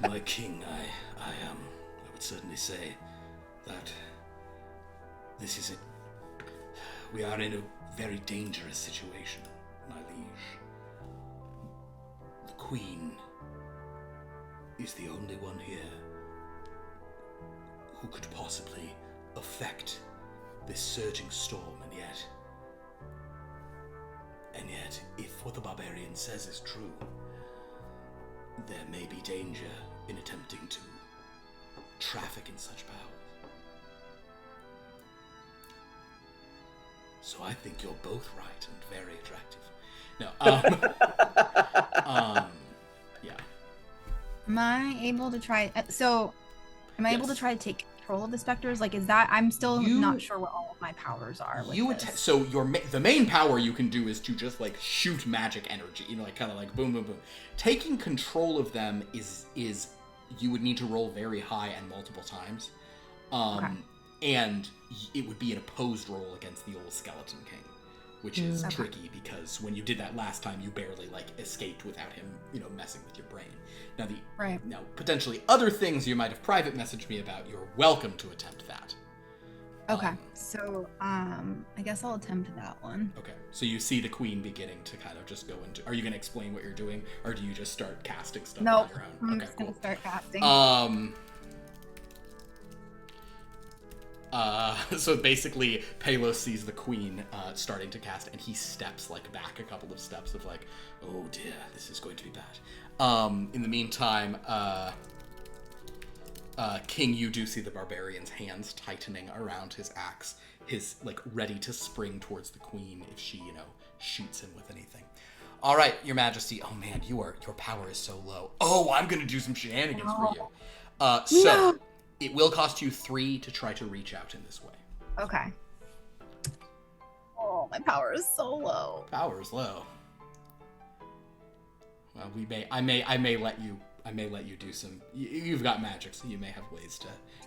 My king, I would certainly say that this is we are in a very dangerous situation, my liege. The queen is the only one here who could possibly affect this surging storm, and yet, if what the barbarian says is true, there may be danger in attempting to traffic in such powers. So I think you're both right and very attractive. No, yeah. Am I able to try... Am I able to try to take control of the Spectres? Like, is that... I'm still not sure what all of my powers are with this. So the main power you can do is to just, like, shoot magic energy. You know, like, kind of like boom, boom, boom. Taking control of them is you would need to roll very high and multiple times. Okay. And it would be an opposed roll against the old Skeleton King, which is tricky because when you did that last time, you barely, like, escaped without him, you know, messing with your brain. Now, now, potentially other things you might have private messaged me about, you're welcome to attempt that. Okay, so, I guess I'll attempt that one. Okay, so you see the queen beginning to kind of just go into... Are you going to explain what you're doing, or do you just start casting stuff on your own? I'm just going to start casting. So basically, Palos sees the queen starting to cast, and he steps, like, back a couple of steps of, like, oh dear, this is going to be bad. In the meantime, King, you do see the barbarian's hands tightening around his axe, his, like, ready to spring towards the queen if she, you know, shoots him with anything. All right, your majesty. Oh man, your power is so low. Oh, I'm gonna do some shenanigans for you. So It will cost you 3 to try to reach out in this way. Okay. Oh, my power is so low. Power is low. Well, I may let you do some. You've got magic, so you may have ways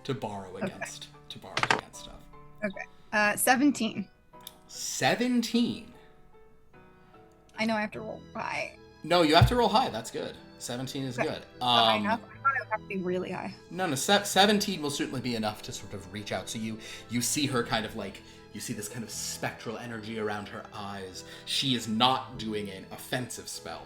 to borrow against stuff. Okay. 17. 17. I know I have to roll high. No, you have to roll high. That's good. 17 is good. High enough? I thought it would have to be really high. No, 17 will certainly be enough to sort of reach out. So you see her kind of like, you see this kind of spectral energy around her eyes. She is not doing an offensive spell,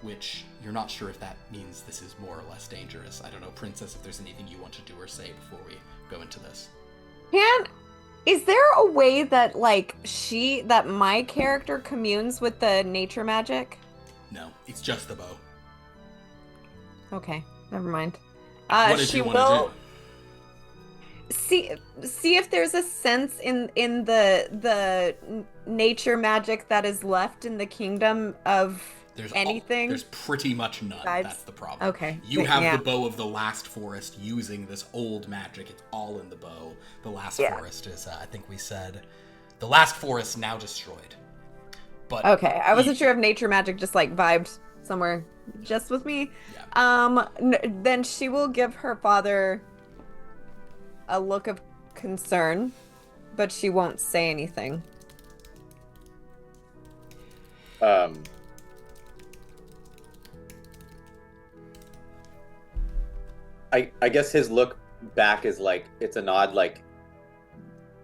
which you're not sure if that means this is more or less dangerous. I don't know, Princess, if there's anything you want to do or say before we go into this. Is there a way that that my character communes with the nature magic? No, it's just the bow. Okay, never mind. What did you want to do? See if there's a sense in the nature magic that is left in the kingdom of anything. There's pretty much none. That's the problem. Okay. You have the bow of the last forest using this old magic. It's all in the bow. The last forest is, I think we said, the last forest now destroyed. But okay, I wasn't sure if nature magic just vibed somewhere just with me. Yeah. Then she will give her father a look of concern, but she won't say anything. I guess his look back is it's a nod,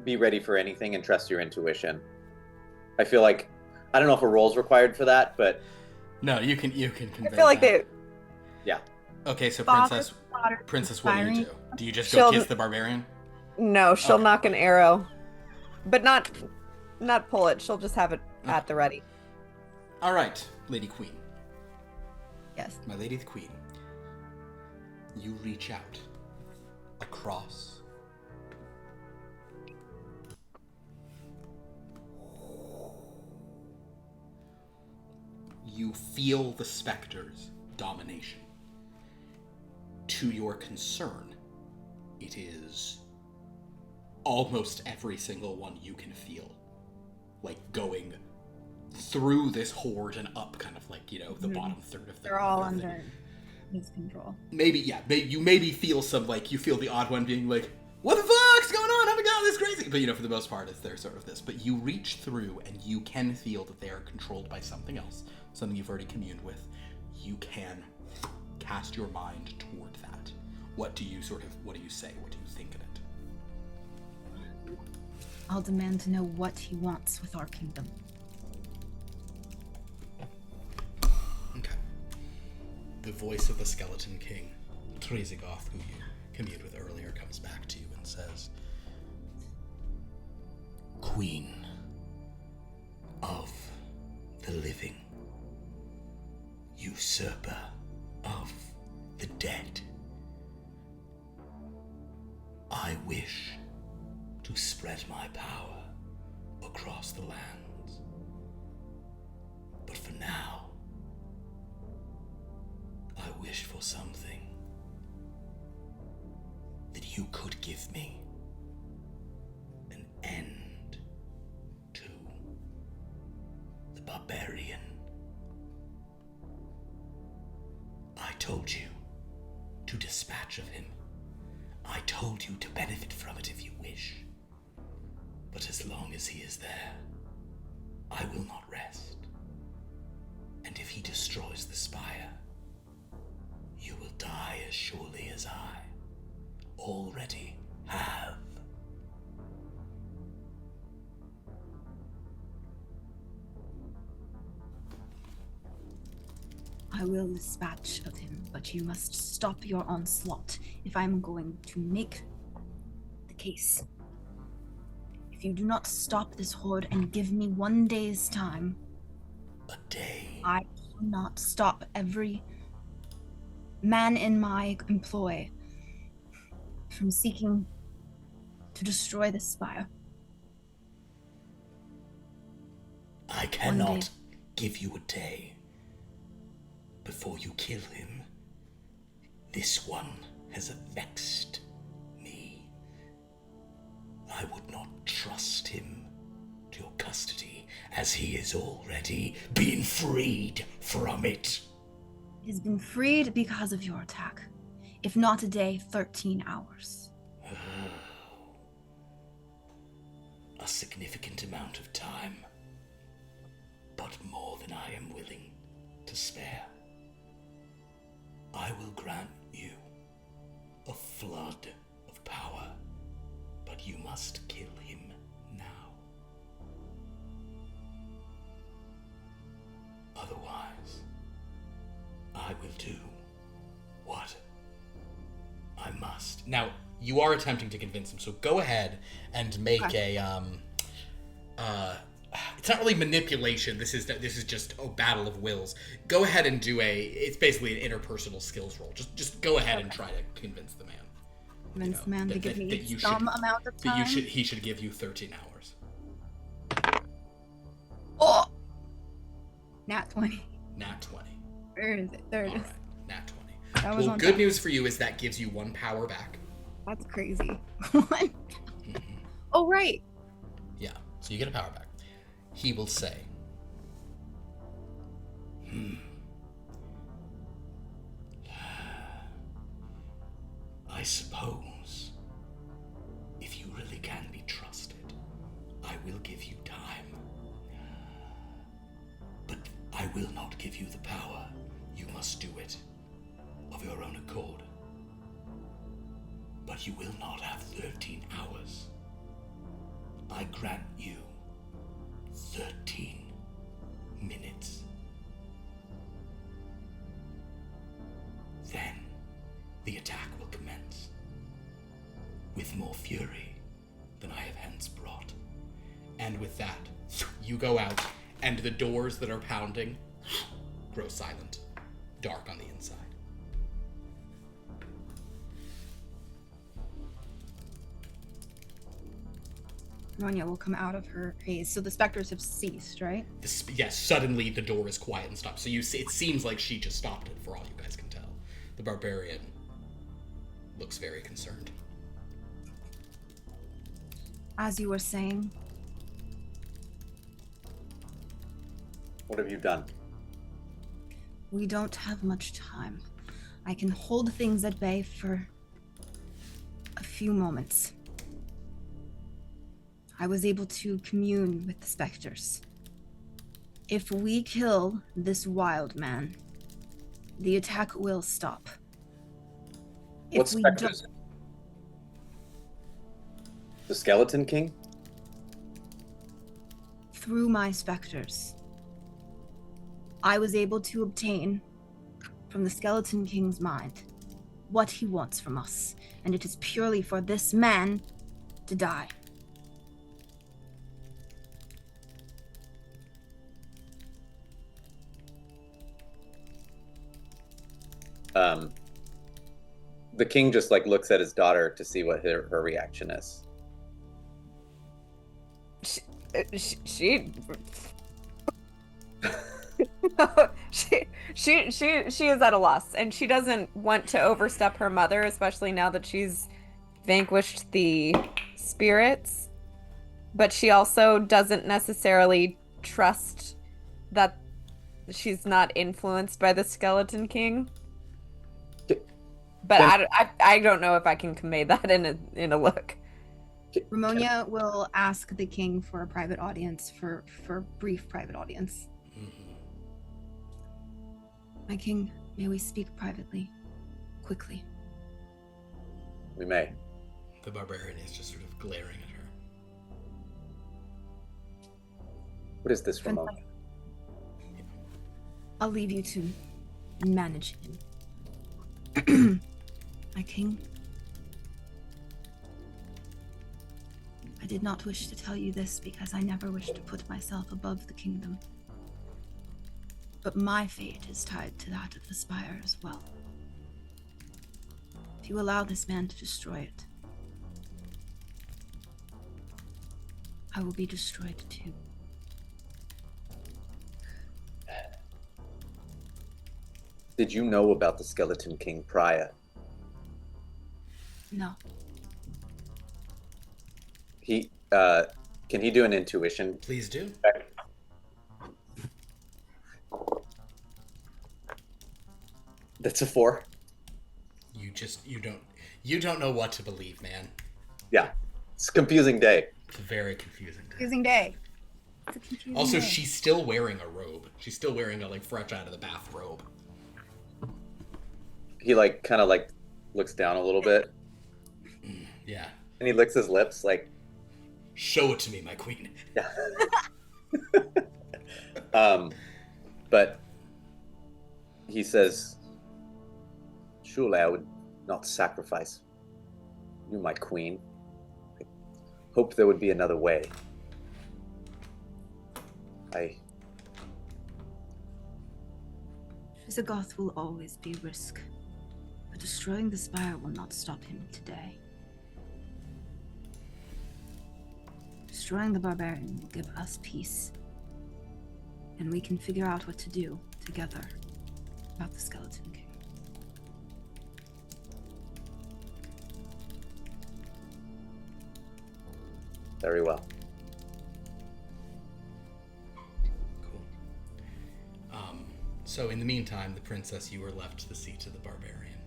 be ready for anything and trust your intuition. I feel like, I don't know if a roll's required for that, but no, you can convey I feel like that. Yeah. Okay, so Princess, what do you do? Do you just go kiss the barbarian? No, she'll knock an arrow, but not pull it. She'll just have it at the ready. All right, Lady Queen. Yes. My Lady the Queen. You reach out across. You feel the Spectres' domination. To your concern, it is almost every single one you can feel, going through this horde and up, kind of the bottom third of the. They're all under his control. Maybe, yeah. You maybe feel some, you feel the odd one being what the fuck's going on? Oh my god, this is crazy! But, for the most part, they're sort of this. But you reach through, and you can feel that they are controlled by something else. Something you've already communed with. You can cast your mind toward that. What do you say? What do you think of it? I'll demand to know what he wants with our kingdom. Okay. The voice of the Skeleton King, Trezigoth, who you communed with earlier, comes back to you and says, Queen of the living, usurper of the dead, I wish to spread my power across the lands. But for now, I wish for something that you could give me an end to the barbarian. I told you to dispatch of him. I told you to benefit from it if you wish. But as long as he is there, I will not rest. And if he destroys the Spire, you will die as surely as I already have. I will dispatch of him, but you must stop your onslaught if I'm going to make the case. If you do not stop this horde and give me 1 day's time, A day? I will not stop every man in my employ from seeking to destroy the Spire. I cannot give you a day before you kill him. This one has vexed me. I would not trust him to your custody, as he is already been freed from it. He's been freed because of your attack. If not a day, 13 hours. A significant amount of time, but more than I am willing to spare. I will grant you a flood of power, but you must kill him now. Otherwise, I will do what I must. Now, you are attempting to convince him, so go ahead and make it's not really manipulation. This is just a battle of wills. Go ahead and do it's basically an interpersonal skills roll. Just go ahead and try to convince the man. Convince the man to give me some amount of time. He should give you 13 hours. Oh! Nat 20. Nat 20. Where is it? There it All is. right, Nat 20. That was Well, on good top. news for you is that gives you 1 power back. That's crazy. What? Oh, right. Yeah, so you get a power back. He will say, I suppose, if you really can be trusted, I will give you time. But I will not give you the power. You must do it of your own accord. But you will not have 13 hours. I grant you 13 minutes. Then the attack will commence with more fury than I have hence brought. and with that, you go out, and the doors that are pounding grow silent, dark on the inside. Ronya will come out of her haze. So the specters have ceased, right? Yes, suddenly the door is quiet and stops. So it seems like she just stopped it, for all you guys can tell. The barbarian looks very concerned. As you were saying, What have you done? we don't have much time. I can hold things at bay for a few moments. I was able to commune with the specters. If we kill this wild man, the attack will stop. What If we specters? The Skeleton King? through my specters, I was able to obtain from the Skeleton King's mind what he wants from us, and it is purely for this man to die. The king just like looks at his daughter to see what her reaction is. She she is at a loss, and she doesn't want to overstep her mother, especially now that she's vanquished the spirits. But she also doesn't necessarily trust that she's not influenced by the Skeleton King. But I don't know if I can convey that in a look. Ramonia will ask the king for a private audience, for brief private audience. My king, may we speak privately, quickly? We may. The barbarian is just sort of glaring at her. What is this, Ramon? I'll leave you to manage him. My king, I did not wish to tell you this because I never wished to put myself above the kingdom. But my fate is tied to that of the Spire as well. If you allow this man to destroy it, I will be destroyed too. Did you know about the Skeleton King prior? No. He can he do an intuition Please do. check? That's a 4. You don't know what to believe, man. Yeah, it's a confusing day. It's very confusing. Confusing day. It's a confusing Also, day. she's still wearing a robe. She's still wearing a like fresh out of the bath robe. He like kind of like looks down a little bit Yeah. and he licks his lips like, Show it to me, my queen. yeah. But he says, surely I would not sacrifice you, my queen. I hoped there would be another way. Visigoth will always be risk, but destroying the Spire will not stop him today. Destroying the Barbarian will give us peace, and we can figure out what to do together about the Skeleton King. Very well. Cool. So in the meantime, the princess, you were left to the seat of the barbarian.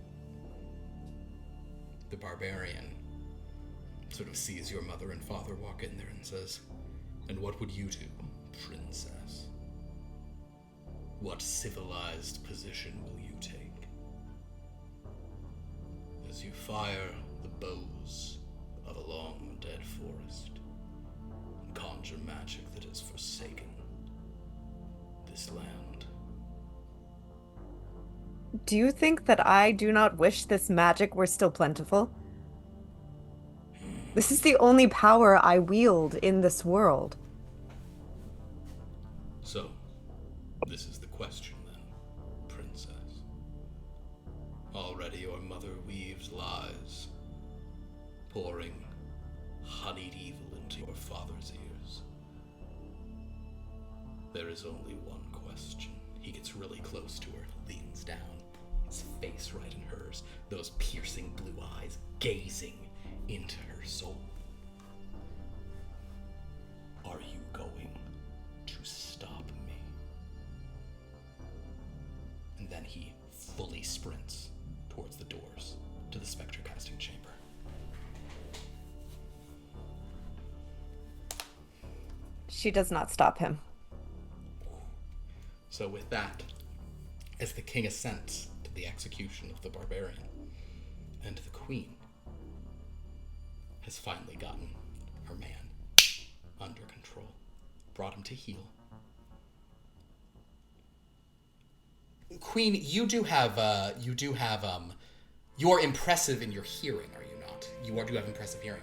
The barbarian sort of sees your mother and father walk in there and says, "And what would you do, princess? What civilized position will you take? As you fire the bows of a long dead forest and conjure magic that has forsaken this land." Do you think that I do not wish this magic were still plentiful? This is the only power I wield in this world. So, this is the question then, princess. Already your mother weaves lies, pouring honeyed evil into your father's ears. There is only one question. He gets really close to her, leans down, his face right in hers, those piercing blue eyes gazing into her soul. Are you going to stop me? And then he fully sprints towards the doors to the Spectre casting chamber. She does not stop him. So with that, as the king assents to the execution of the barbarian, and the queen has finally gotten her man under control, brought him to heel. Queen, you do have you're impressive in your hearing, are you not? You do have impressive hearing.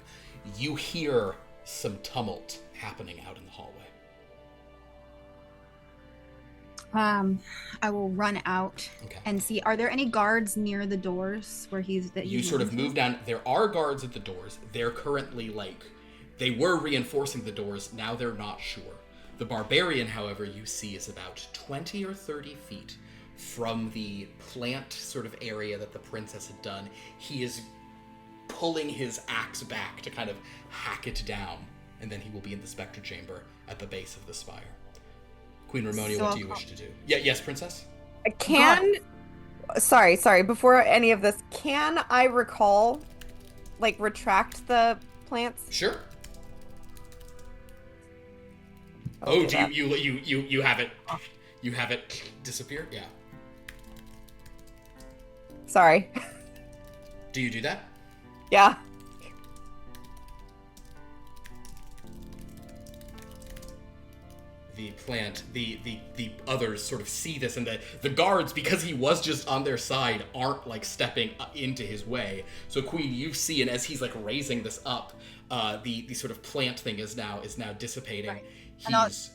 You hear some tumult happening out in the hallway. I will run out and see. Are there any guards near the doors where he's? You sort of move down. There are guards at the doors. They're currently they were reinforcing the doors. Now they're not sure. The barbarian, however, you see is about 20 or 30 feet from the plant sort of area that the princess had done. He is pulling his axe back to kind of hack it down, and then he will be in the Spectre chamber at the base of the spire. Queen Ramonia, what do you wish to do? Yes, princess? Sorry, before any of this, can I retract the plants? Sure. I'll Do you have it? You have it disappear? Yeah. Sorry. Do you do that? Yeah. The plant, the others sort of see this, and the guards, because he was just on their side, aren't stepping into his way. So Queen, you see, and as he's raising this up, the sort of plant thing is now dissipating. Right. He's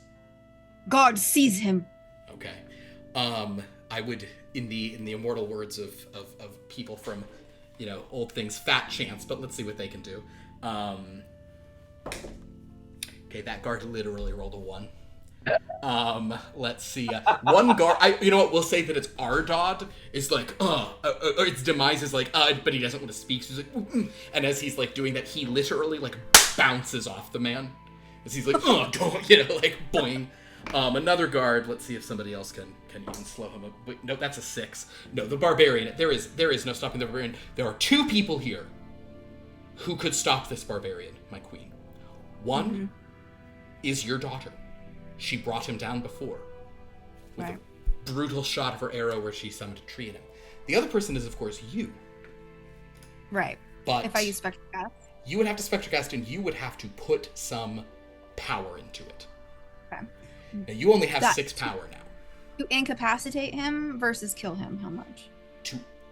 guard, seize him. okay. I would, in the immortal words of people from, old things, fat chance, but let's see what they can do. Okay, that guard literally rolled a 1. Let's see. One guard. You know what? We'll say that it's Ardod. Is its demise is but he doesn't want to speak. So he's and as he's doing that, he literally bounces off the man as he's like, oh, don't, you know, like boing. Another guard. Let's see if somebody else can even slow him up. Wait, no, that's a 6. No, the barbarian. There is no stopping the barbarian. There are 2 people here who could stop this barbarian, my queen. One is your daughter. She brought him down before with a brutal shot of her arrow where she summoned a tree in him. The other person is, of course, you. Right. But if I use Spectre Cast? You would have to Spectre Cast, and you would have to put some power into it. Okay. Now, you only have 6 power now. To incapacitate him versus kill him, how much?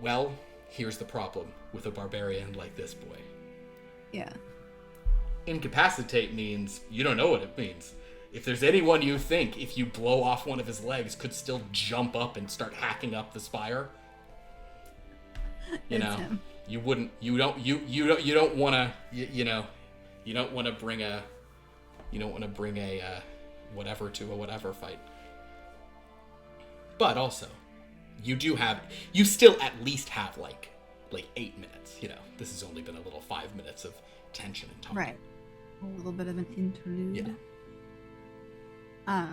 Well, here's the problem with a barbarian like this boy. Yeah. Incapacitate means you don't know what it means. If there's anyone you think, if you blow off one of his legs, could still jump up and start hacking up the spire, you know, him. you wouldn't. You don't want to. You know, you don't want to bring a. You don't want to bring a whatever to a whatever fight. But also, you still at least have like 8 minutes. You know, this has only been a little 5 minutes of tension and talking. Right. A little bit of an interlude. Yeah.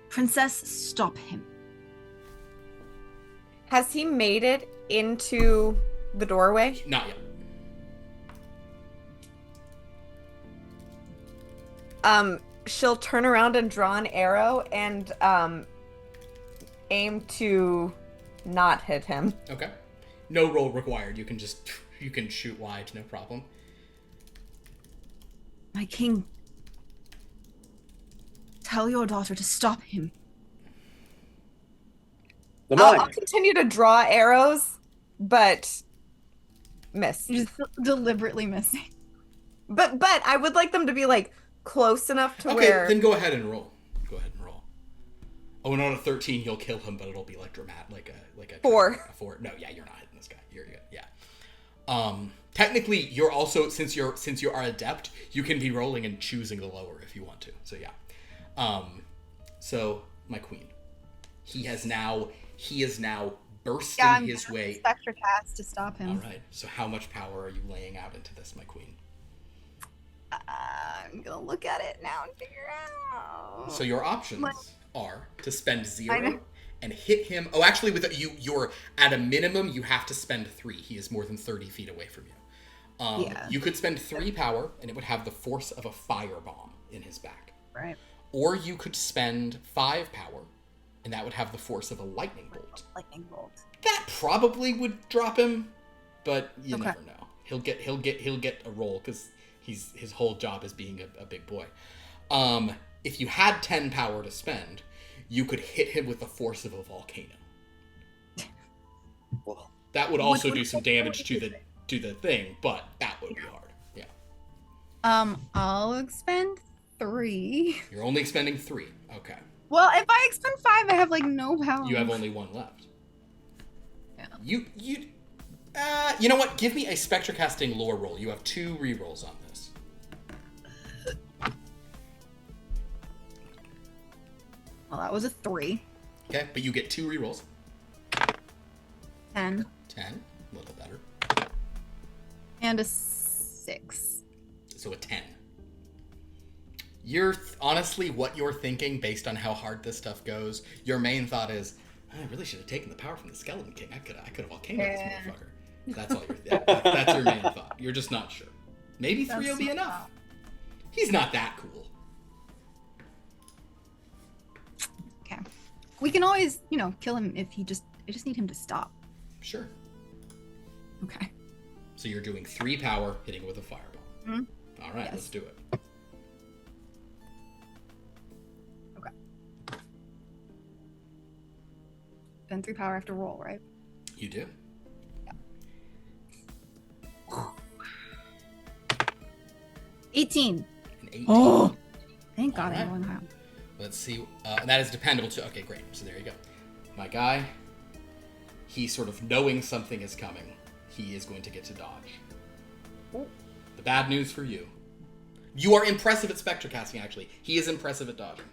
Princess, stop him. Has he made it into the doorway? Not yet. She'll turn around and draw an arrow and aim to not hit him. Okay. No roll required. You can shoot wide, no problem. My king, tell your daughter to stop him. I'll continue to draw arrows, but miss. You're just deliberately missing. But I would like them to be like close enough to where. Okay, then go ahead and roll. Go ahead and roll. Oh, and on a 13, you'll kill him, but it'll be like dramatic, like a 4. A 4. No, yeah, you're not hitting this guy. You're good. Yeah. Technically, you're also since you are adept, you can be rolling and choosing the lower if you want to. So yeah. So my queen, he is now bursting his way. Spectre Cast to stop him. All right. So how much power are you laying out into this, my queen? I'm gonna look at it now and figure out. So your options are to spend 0 and hit him. Oh, actually, you're at a minimum, you have to spend 3. He is more than 30 feet away from you. You could spend 3 power, and it would have the force of a firebomb in his back. Right. Or you could spend 5 power, and that would have the force of a lightning bolt. Lightning bolt. That probably would drop him, but you never know. He'll get a roll because his whole job is being a big boy. If you had 10 power to spend, you could hit him with the force of a volcano. Well, that would also do some damage to the thing, but that would be hard. Yeah. I'll expend 3. You're only expending 3. Okay. Well, if I expend 5, I have like no power. You have only 1 left. Yeah. You know what? Give me a Spectre casting lore roll. You have 2 rerolls on this. Well, that was a 3. Okay, but you get 2 rerolls. 10. 10, a little better. And a 6. So a 10. Honestly, what you're thinking, based on how hard this stuff goes, your main thought is, I really should have taken the power from the Skeleton King. I could have volcanoed this motherfucker. That's all that's your main thought. You're just not sure. Maybe 3 will be enough. He's not that cool. Okay. We can always, kill him if I just need him to stop. Sure. Okay. So you're doing 3 power, hitting with a fireball. Mm-hmm. All right, yes. Let's do it. Okay. Then 3 power after roll, right? You do. Yeah. 18. An 18. Oh! Thank God All right. I'm going high. Let's see. That is dependable too. Okay, great. So there you go. My guy, he sort of knowing something is coming, he is going to get to dodge. Ooh. The bad news for you. You are impressive at Spectre casting, actually. He is impressive at dodging.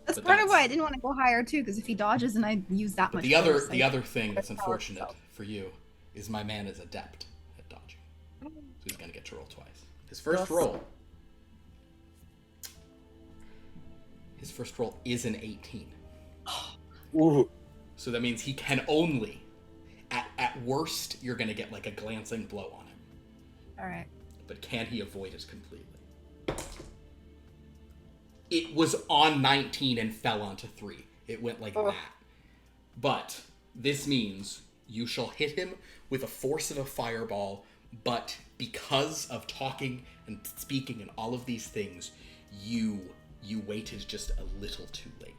That's part of why I didn't want to go higher too, because if he dodges and I use that much. The other thing that's unfortunate for you is my man is adept at dodging. So he's going to get to roll twice. His first Yes. roll. His first roll is an 18. Ooh. So that means he can only, at worst, you're going to get like a glancing blow on him. All right. But can he avoid it completely? It was on 19 and fell onto 3. It went like that. But this means you shall hit him with the force of a fireball, but because of talking and speaking and all of these things, you waited just a little too late.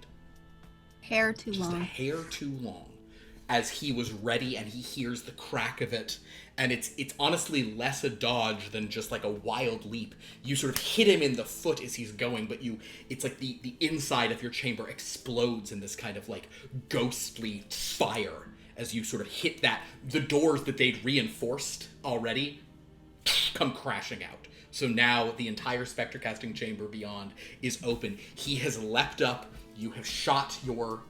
Hair too Just a long. hair too long. As he was ready and he hears the crack of it, and it's honestly less a dodge than just like a wild leap. You sort of hit him in the foot as he's going, but it's like the inside of your chamber explodes in this kind of like ghostly fire as you sort of hit that. The doors that they'd reinforced already come crashing out. So now the entire spectre casting chamber beyond is open. He has leapt up. You have shot your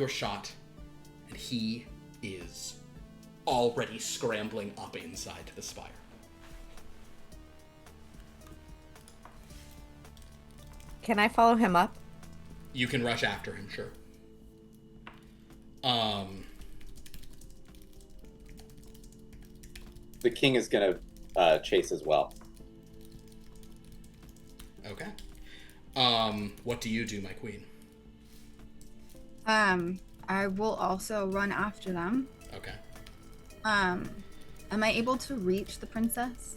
shot, and he is already scrambling up inside the spire. Can I follow him up? You can rush after him, sure. The king is gonna chase as well. Okay. What do you do, my queen? I will also run after them. Okay. Am I able to reach the princess?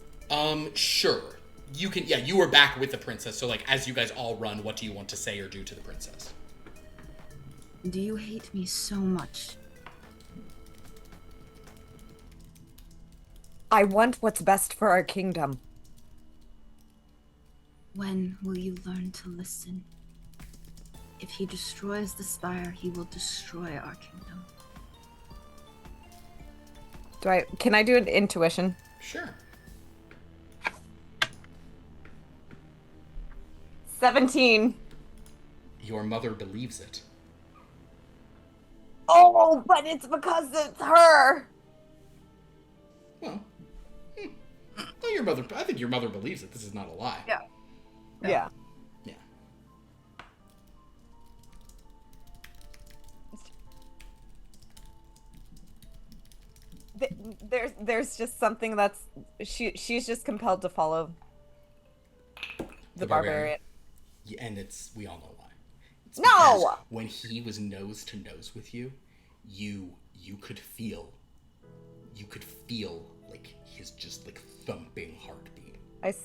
Sure. You can, yeah, you were back with the princess, so like, as you guys all run, what do you want to say or do to the princess? Do you hate me so much? I want what's best for our kingdom. When will you learn to listen? If he destroys the spire, he will destroy our kingdom. Can I do an intuition? Sure. 17. Your mother believes it. Oh, but it's because it's her. Well, well, I think your mother believes it. This is not a lie. Yeah. Yeah. Yeah. There's just something that's she's just compelled to follow the barbarian. Yeah, and we all know why. It's No! because when he was nose to nose with you, you could feel like his just like thumping heartbeat.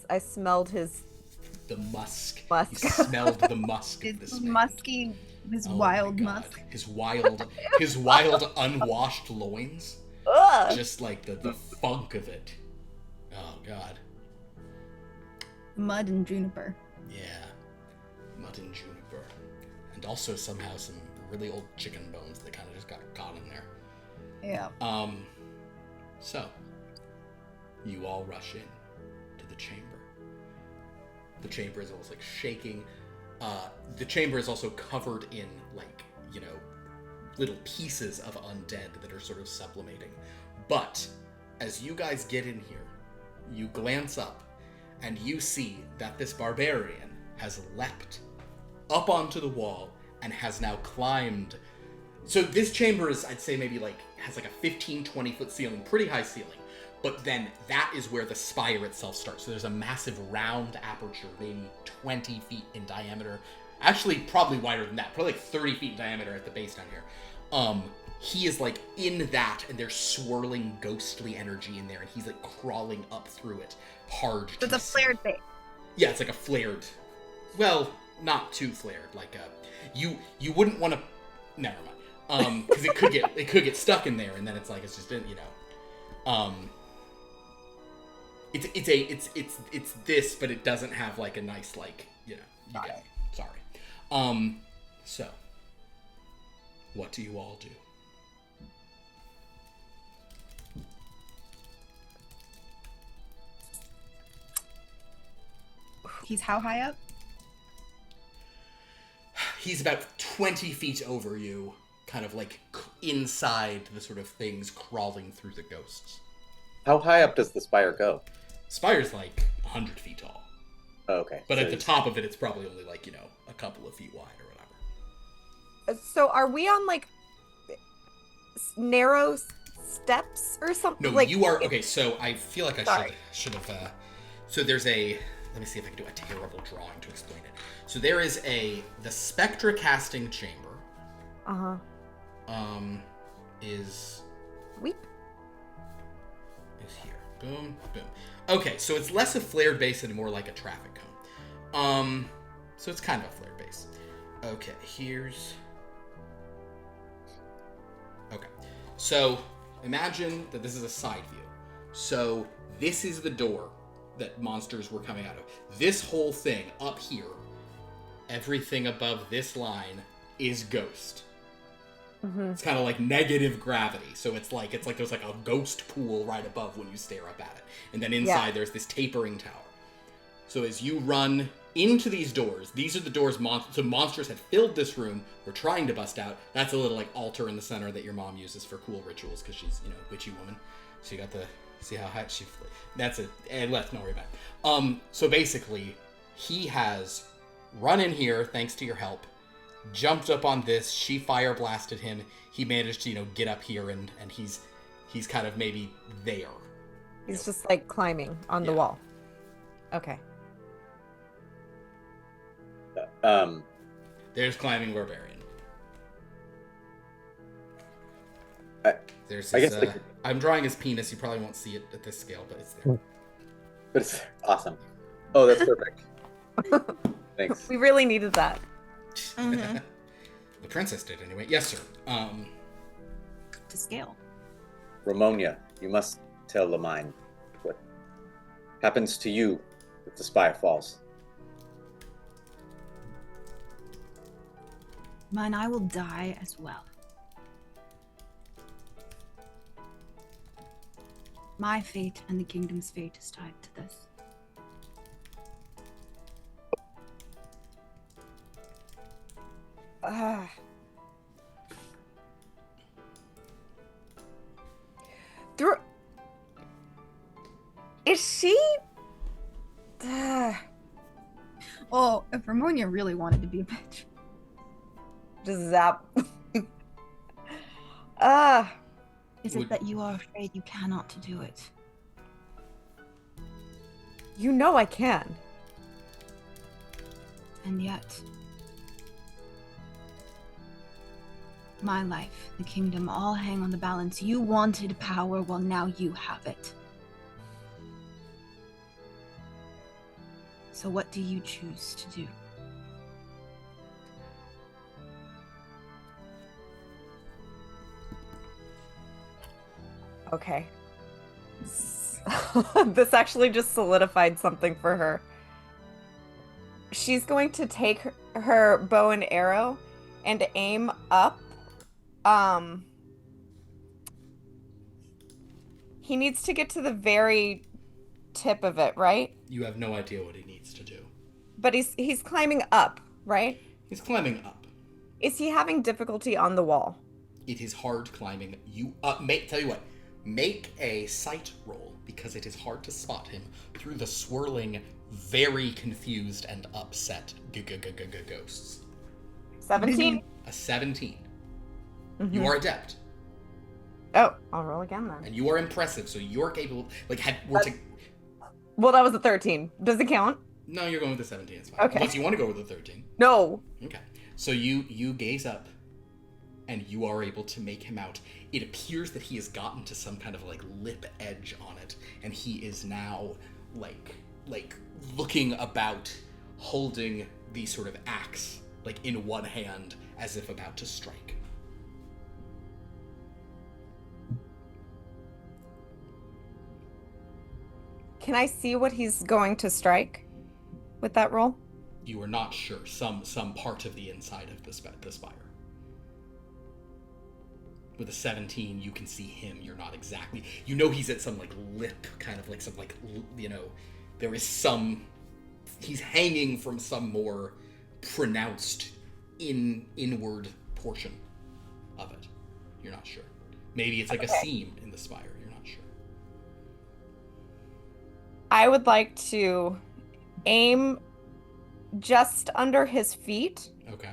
I smelled his The musk. Musk. You smelled the musk of His this man. musky, his Oh wild my God. musk. His wild unwashed loins. ugh. Just like the funk of it. Oh God. Mud and juniper. Yeah. Mud and juniper. And also somehow some really old chicken bones that kind of just got caught in there. Yeah. So, you all rush in to the chamber. The chamber is almost like shaking. The chamber is also covered in like, little pieces of undead that are sort of sublimating. But as you guys get in here, you glance up and you see that this barbarian has leapt up onto the wall and has now climbed. So this chamber is, I'd say maybe has like a 15-20 foot ceiling, pretty high ceiling. But then that is where the spire itself starts. So there's a massive round aperture, maybe 20 feet in diameter. Actually, probably wider than that, probably like 30 feet in diameter at the base down here. He is like in that, and there's swirling ghostly energy in there, and he's like crawling up through it, hard. It's a flared base. Yeah, it's like a flared. Well, not too flared. Like you wouldn't want to. Never mind. Because it could get stuck in there, and then it's just It's this, but it doesn't have like a nice you get me. Sorry. So, what do you all do? He's how high up? He's about 20 feet over you, kind of like inside the sort of things crawling through the ghosts. How high up does the spire go? Spire's like 100 feet tall. Oh, okay. But So at the top of it, it's probably only like, a couple of feet wide or whatever. So are we on like narrow steps or something? No, like, you are... Okay, so I feel like I Sorry. should have... so there's a... Let me see if I can do a terrible drawing to explain it. So there is the Spectre casting chamber. Uh-huh. Is Weep. here. Boom, boom. Okay, so it's less a flared base and more like a traffic cone. So it's kind of a flared base. Okay, here's... Okay, so imagine that this is a side view. So this is the door that monsters were coming out of. This whole thing up here, everything above this line is ghost. Mm-hmm. It's kind of like negative gravity. So it's like there's like a ghost pool right above when you stare up at it. And then inside there's this tapering tower. So as you run into these doors, these are the doors monsters had filled this room, were trying to bust out. That's a little like altar in the center that your mom uses for cool rituals because she's, witchy woman. So you got the, see how high she, that's it. And let's not worry about it. So basically, he has run in here thanks to your help, jumped up on this, she fire blasted him, he managed to, get up here and he's kind of maybe there. He's just like climbing on the wall. Okay. There's climbing barbarian. There's I his, guess I'm drawing his penis, you probably won't see it at this scale, but it's there. but it's awesome. Oh, that's perfect. Thanks. We really needed that. Mhm. The princess did anyway. Yes, sir. To scale. Ramonia, you must tell Lamine what happens to you if the Spire falls. Mine, I will die as well. My fate and the kingdom's fate is tied to this. Is she? Oh, if Ramonia really wanted to be a bitch. Just zap. Is it that you are afraid you cannot do it? You know I can. And yet, my life, the kingdom, all hang on the balance. You wanted power, well now you have it. So what do you choose to do? Okay. This actually just solidified something for her. She's going to take her bow and arrow and aim up. He needs to get to the very tip of it, right? You have no idea what he needs to do. But he's climbing up, right? He's climbing up. Is he having difficulty on the wall? It is hard climbing. Tell you what, make a sight roll because it is hard to spot him through the swirling, very confused and upset ghosts. 17? A 17. Mm-hmm. You are adept. Oh, I'll roll again then. And you are impressive, so you're capable. Well, that was a 13. Does it count? No, you're going with the 17. It's fine. Okay. Unless you want to go with the 13. No. Okay. So you gaze up, and you are able to make him out. It appears that he has gotten to some kind of like lip edge on it, and he is now like looking about, holding the sort of axe like in one hand, as if about to strike. Can I see what he's going to strike with that roll? You are not sure. Some part of the inside of the spire. With a 17, you can see him. You're not exactly. You know he's at some like lip, kind of like some like there is some. He's hanging from some more pronounced inward portion of it. You're not sure. Maybe it's like a seam in the spire. You're not sure. I would like to aim just under his feet Okay.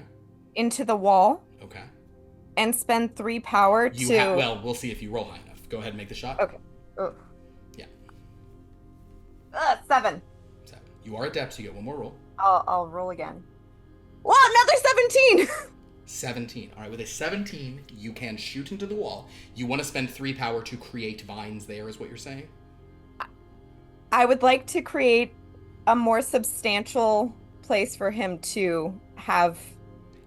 into the wall Okay. and spend 3 power to... Well, we'll see if you roll high enough. Go ahead and make the shot. Okay. Oh. Yeah. 7. 7. You are adept, so you get one more roll. I'll roll again. Well, another 17! 17. All right, with a 17, you can shoot into the wall. You want to spend 3 power to create vines there, is what you're saying? I would like to create a more substantial place for him to have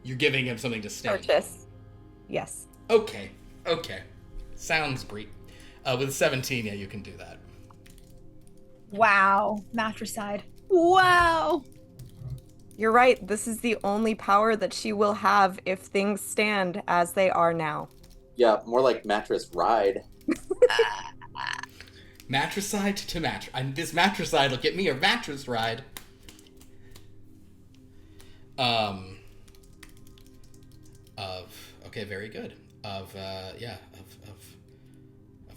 You're giving him something to stand on. purchase. Yes. Okay. Sounds great. With 17, yeah, you can do that. Wow. Matricide. Wow. You're right. This is the only power that she will have if things stand as they are now. Yeah, more like mattress ride. Matricide to mattress. This matricide will get me a mattress ride. Okay, very good. Of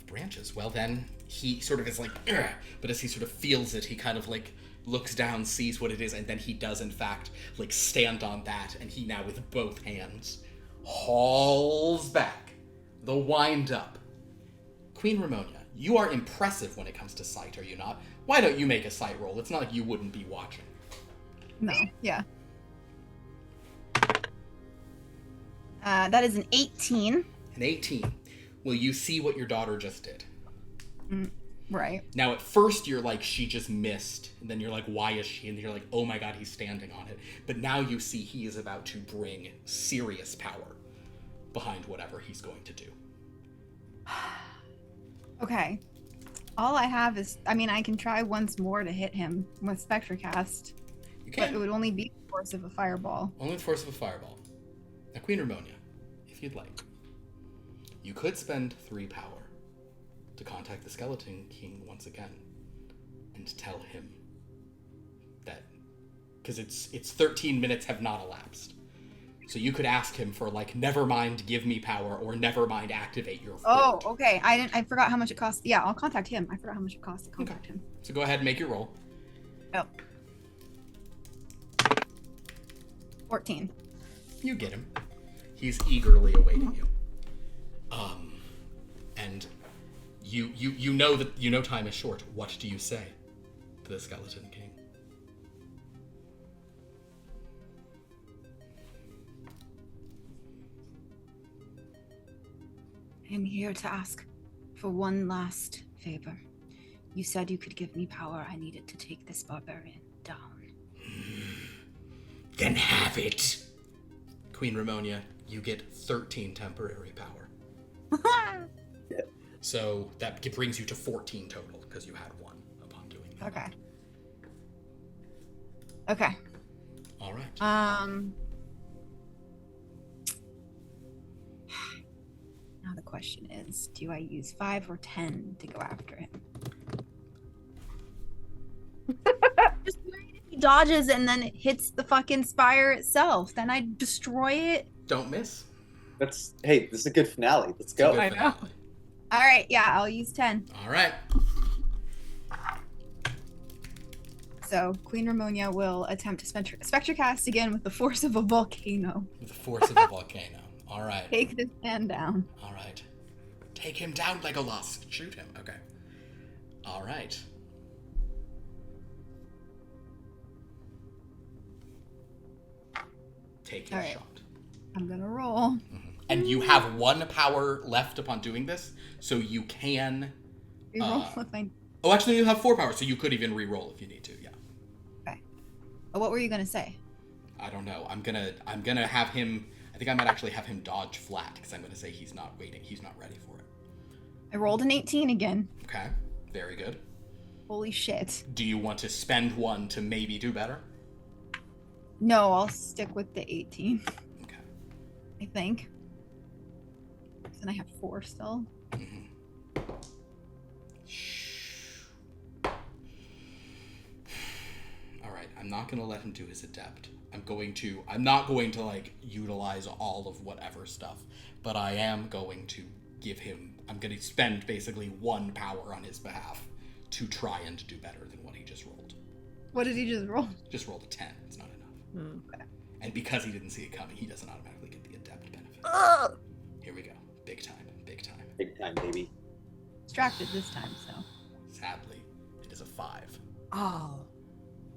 branches. Well then, he sort of is like, "Ugh," but as he sort of feels it, he kind of like looks down, sees what it is, and then he does in fact like stand on that, and he now with both hands hauls back the wind up. Queen Ramonia, you are impressive when it comes to sight, are you not? Why don't you make a sight roll? It's not like you wouldn't be watching. No. Yeah. That is an 18. An 18. Will you see what your daughter just did? Right. Now, at first, you're like, she just missed. And then you're like, why is she? And you're like, oh my god, he's standing on it. But now you see he is about to bring serious power behind whatever he's going to do. Okay. All I have is, I mean, I can try once more to hit him with Spectre cast. You But it can. would only be the force of a fireball. Only the force of a fireball. Now, Queen Ramonia, if you'd like, you could spend 3 power to contact the Skeleton King once again and tell him that, because it's 13 minutes have not elapsed. So you could ask him for like, never mind, give me power, or never mind, activate your Oh, fort. okay. I forgot how much it costs. Yeah, I'll contact him. I forgot how much it costs to contact him. So go ahead and make your roll. Oh. 14. You get him. He's eagerly awaiting you. And you know that time is short. What do you say to the Skeleton King? I am here to ask for one last favor. You said you could give me power. I needed to take this barbarian down. Then have it. Queen Ramonia, you get 13 temporary power. So that brings you to 14 total, because you had 1 upon doing that. Okay. Okay. All right. Now the question is, do I use 5 or 10 to go after him? Just worried if he dodges and then it hits the fucking spire itself. Then I destroy it. Don't miss. Hey, this is a good finale. Let's go. Good I know. finale. All right, yeah, I'll use 10. All right. So Queen Ramonia will attempt to Spectre cast again with the force of a volcano. With the force of a volcano. All right. Take this man down. All right. Take him down, Legolas. Shoot him. Okay. All right. Take your All right. shot. I'm gonna roll. And you have 1 power left upon doing this, so you can... Reroll if I... Oh, actually, you have 4 power, so you could even re-roll if you need to, yeah. Okay. Oh, what were you gonna say? I don't know. I'm gonna have him... I think I might actually have him dodge flat, because I'm gonna say he's not waiting. He's not ready for it. I rolled an 18 again. Okay. Very good. Holy shit. Do you want to spend 1 to maybe do better? No, I'll stick with the 18. Okay. I think. Then I have 4 still. Alright, I'm not gonna let him do his adept. I'm not going to like utilize all of whatever stuff, but I am going to I'm gonna spend basically 1 power on his behalf to try and do better than what he just rolled. What did he just roll? Just rolled a 10. It's not enough. And because he didn't see it coming, he doesn't automatically get the adept benefit. Here we go. Big time. Big time. Big time, baby. Distracted this time, so. Sadly, it is a 5. Oh.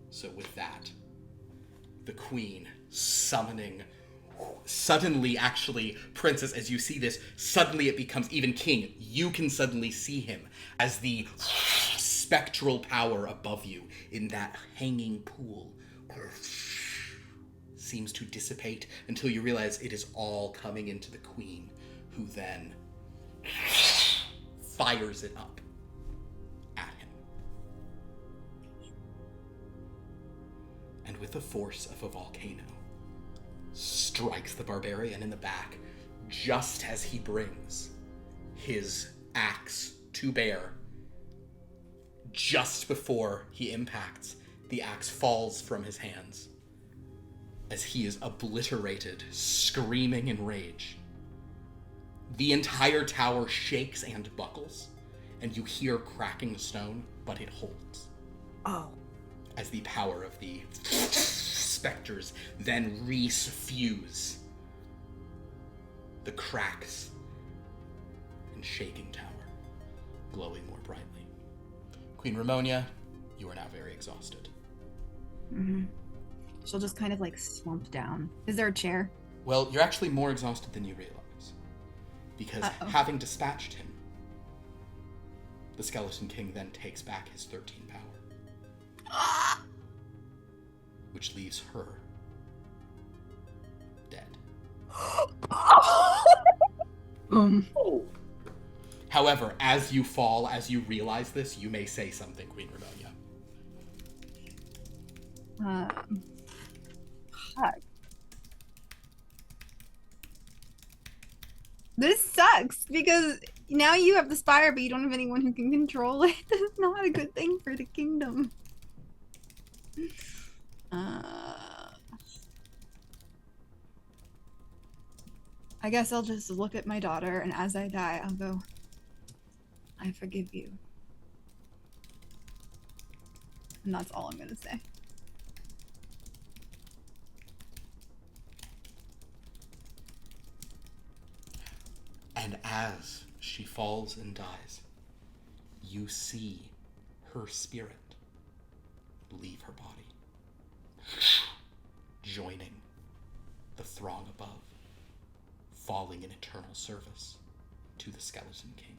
So with that, the queen summoning, suddenly actually, princess, as you see this, suddenly it becomes even king. You can suddenly see him as the spectral power above you in that hanging pool seems to dissipate until you realize it is all coming into the queen, who then fires it up at him. And with the force of a volcano, strikes the barbarian in the back just as he brings his axe to bear. Just before he impacts, the axe falls from his hands as he is obliterated, screaming in rage. The entire tower shakes and buckles, and you hear cracking stone, but it holds. Oh. As the power of the specters then refuse the cracks and shaking tower, glowing more brightly. Queen Ramonia, you are now very exhausted. Mm-hmm. She'll just kind of like slump down. Is there a chair? Well, you're actually more exhausted than you realize. Because having dispatched him, the Skeleton King then takes back his 13 power. Which leaves her dead. Oh. However, as you fall, as you realize this, you may say something, Queen Ramonia. Fuck. This sucks because now you have the Spire, but you don't have anyone who can control it. That's not a good thing for the kingdom. I guess I'll just look at my daughter, and as I die, I'll go, I forgive you. And that's all I'm gonna say. And as she falls and dies, you see her spirit leave her body, joining the throng above, falling in eternal service to the Skeleton King.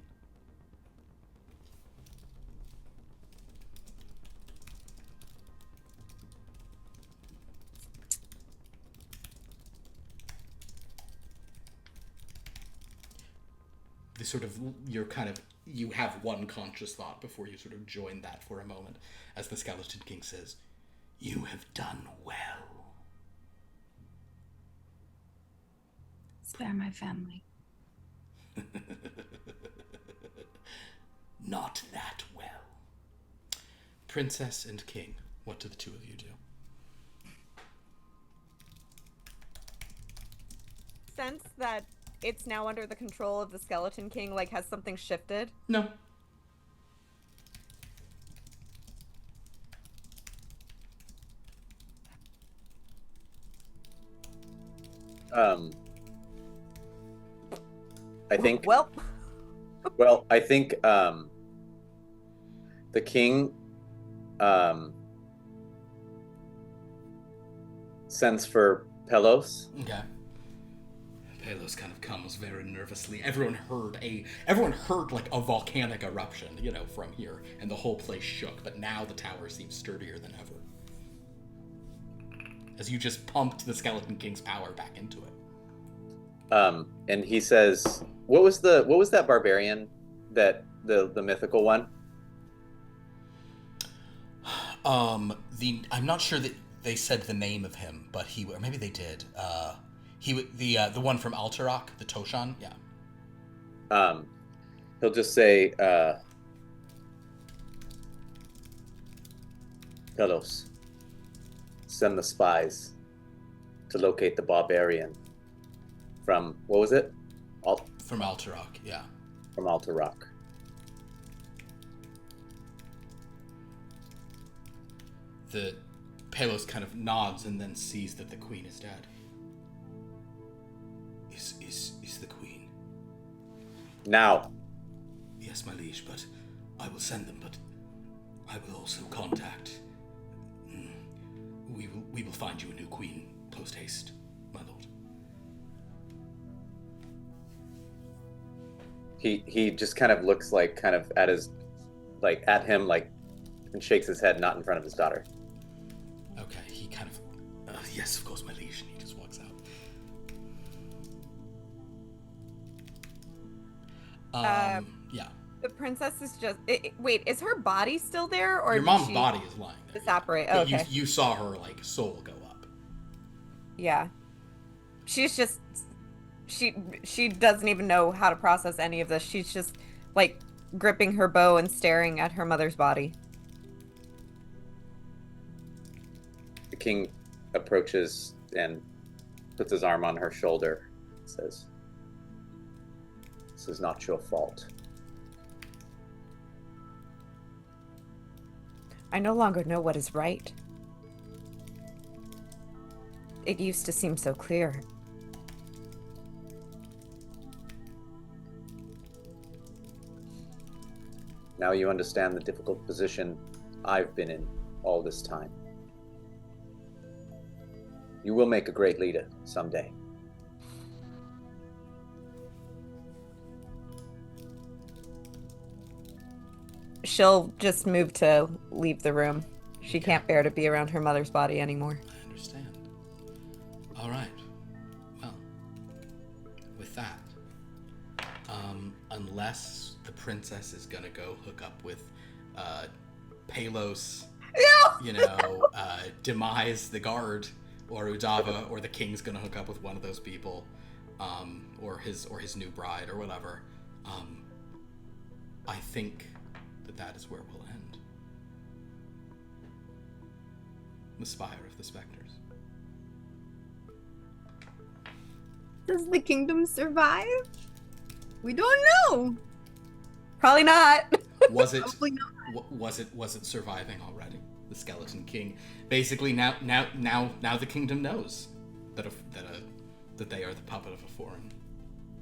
The sort of, you have one conscious thought before you sort of join that for a moment, as the Skeleton King says, "You have done well." Spare my family. Not that well. Princess and King, what do the two of you do? Sense that it's now under the control of the Skeleton King, like, has something shifted? No. I think. Well. Well, I think the king sends for Pelos. Okay. Pelos kind of comes very nervously. Everyone heard like a volcanic eruption, from here, and the whole place shook, but now the tower seems sturdier than ever. As you just pumped the Skeleton King's power back into it. And he says, what was that barbarian, that the mythical one? I'm not sure that they said the name of him, but or maybe they did. The one from Alterok, the Toshan, yeah. He'll just say, Pelos, send the spies to locate the barbarian from, what was it? From Alterok, yeah. From Alterok. the Palos kind of nods and then sees that the queen is dead. Is the queen? Now. Yes, my liege, but I will send them, but I will also contact... We will find you a new queen post-haste, my lord. He just kind of looks like kind of at his, like at him, like, and shakes his head, not in front of his daughter. Okay, he kind of... yes, of course, my liege, and he just walks out. Yeah. The princess is just... wait, is her body still there? Or Your did mom's she body is lying there. disapparate? But Okay. you saw her, like, soul go up. Yeah. She's just... She doesn't even know how to process any of this. She's just, like, gripping her bow and staring at her mother's body. The king approaches and puts his arm on her shoulder and says, "This is not your fault." I no longer know what is right. It used to seem so clear. Now you understand the difficult position I've been in all this time. You will make a great leader someday. She'll just move to leave the room. She can't bear to be around her mother's body anymore. I understand. All right. Well, with that, unless the princess is gonna go hook up with Palos, you know, Demise the guard, or Udava, or the king's gonna hook up with one of those people, or his new bride, or whatever. I think that is where we'll end. The Spire of the Spectres. Does the kingdom survive? We don't know. Probably not. Was it? Hopefully not. Was it surviving already? The Skeleton King. Basically, now the kingdom knows that they are the puppet of a foreign,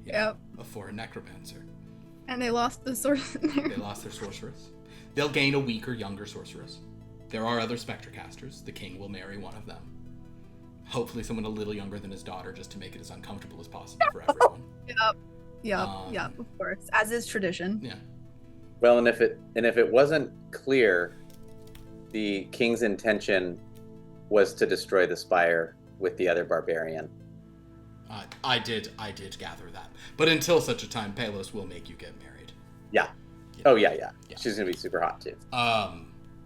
a foreign necromancer. And they lost the source in there. They lost their sorceress. They'll gain a weaker, younger sorceress. There are other spectre casters. The king will marry one of them. Hopefully someone a little younger than his daughter, just to make it as uncomfortable as possible for everyone. Yep, of course. As is tradition. Yeah. Well, and if it wasn't clear, the king's intention was to destroy the Spire with the other barbarian. I did gather that. But until such a time, Palos will make you get married. Yeah. You Oh know? yeah. She's gonna be super hot too.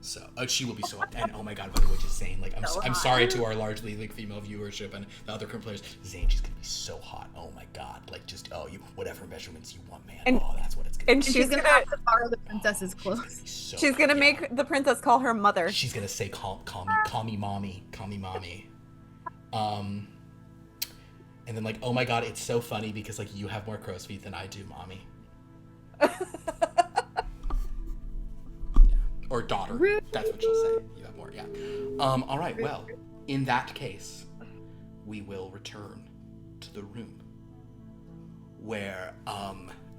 So she will be so up. And oh my god, by the way, just saying, like, I'm sorry to our largely like female viewership and the other current players. Zane, she's gonna be so hot. Oh my god, like just you whatever measurements you want, man. And- that's what it's gonna. And be. she's gonna have to borrow the princess's clothes. So She's gonna hot, make the princess call her mother. She's gonna say, call me mommy. And then like, oh my god, it's so funny because like you have more crow's feet than I do, mommy. Or daughter. That's what she'll say. You have more, yeah. All right, well, in that case, we will return to the room where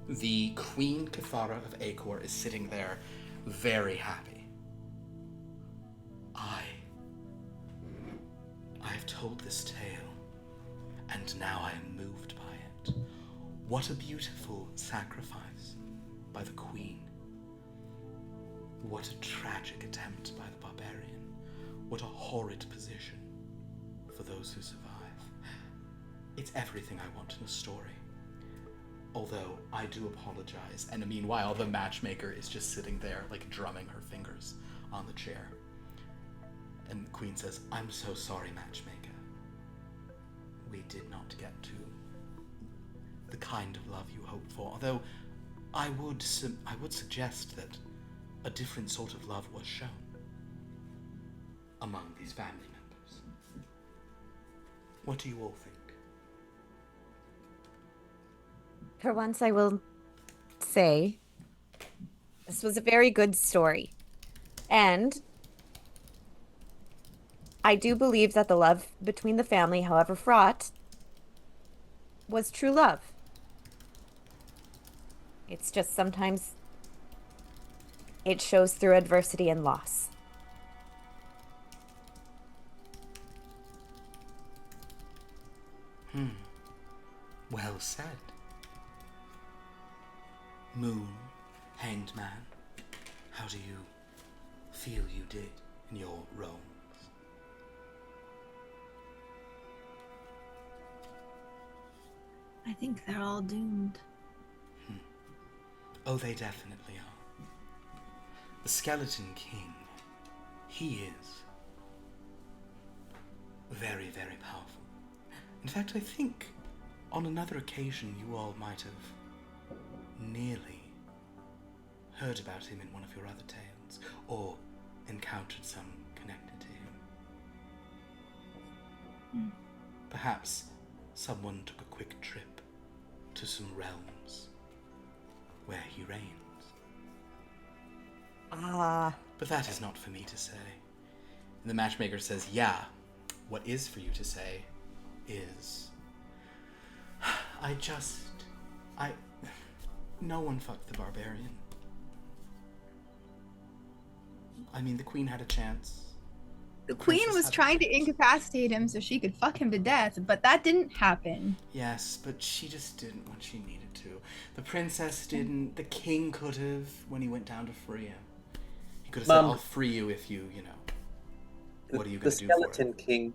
the Queen Cathara of Acor is sitting there very happy. I have told this tale, and now I am moved by it. What a beautiful sacrifice by the Queen. What a tragic attempt by the barbarian. What a horrid position for those who survive. It's everything I want in a story. Although, I do apologize. And meanwhile, the matchmaker is just sitting there, like, drumming her fingers on the chair. And the Queen says, I'm so sorry, matchmaker. We did not get to the kind of love you hoped for. Although, I would suggest that a different sort of love was shown among these family members. What do you all think? For once, I will say this was a very good story. And I do believe that the love between the family, however fraught, was true love. It's just sometimes it shows through adversity and loss. Well said. Moon, Hanged Man, how do you feel you did in your roles? I think they're all doomed. Oh, they definitely are. The Skeleton King, he is very, very powerful. In fact, I think on another occasion you all might have nearly heard about him in one of your other tales, or encountered some connected to him. Perhaps someone took a quick trip to some realms where he reigns. But that is not for me to say. And the matchmaker says, yeah, what is for you to say is... No one fucked the barbarian. I mean, the queen had a chance. The queen Princess was had a trying to chance. incapacitate him so she could fuck him to death, but that didn't happen. Yes, but she just didn't when she needed to. The princess didn't. The king could have when he went down to free him. He could have said, Mom. I'll free you if you, what are you The going to do for Skeleton it? King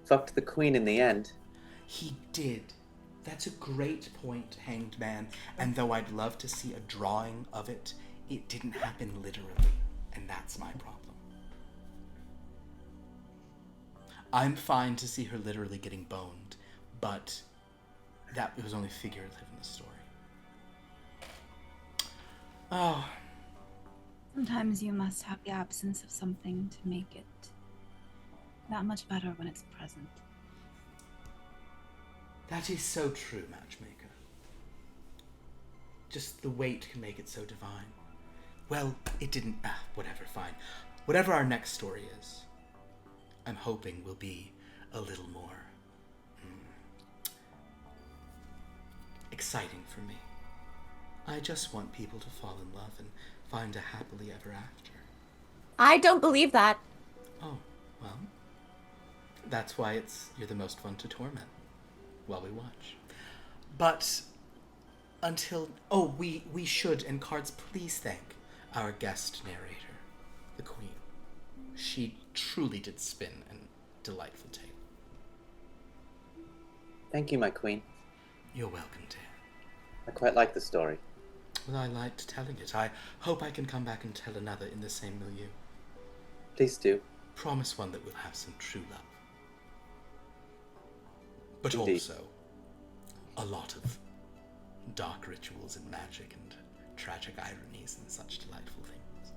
fucked the queen in the end. He did. That's a great point, Hanged Man. And though I'd love to see a drawing of it, it didn't happen literally. And that's my problem. I'm fine to see her literally getting boned, but that it was only figurative in the story. Oh, Sometimes you must have the absence of something to make it that much better when it's present. that is so true, Matchmaker. Just the weight can make it so divine. Well, it didn't... whatever, fine. Whatever our next story is, I'm hoping will be a little more... exciting for me. I just want people to fall in love and find a happily ever after. I don't believe that. Oh, well, that's why you're the most fun to torment while we watch. But until... Oh, we should, and cards, please thank our guest narrator, the Queen. She truly did spin a delightful tale. Thank you, my queen. You're welcome, dear. I quite like the story. Well, I liked telling it. I hope I can come back and tell another in the same milieu. Please do. Promise one that will have some true love. But Indeed. also a lot of dark rituals and magic and tragic ironies and such delightful things.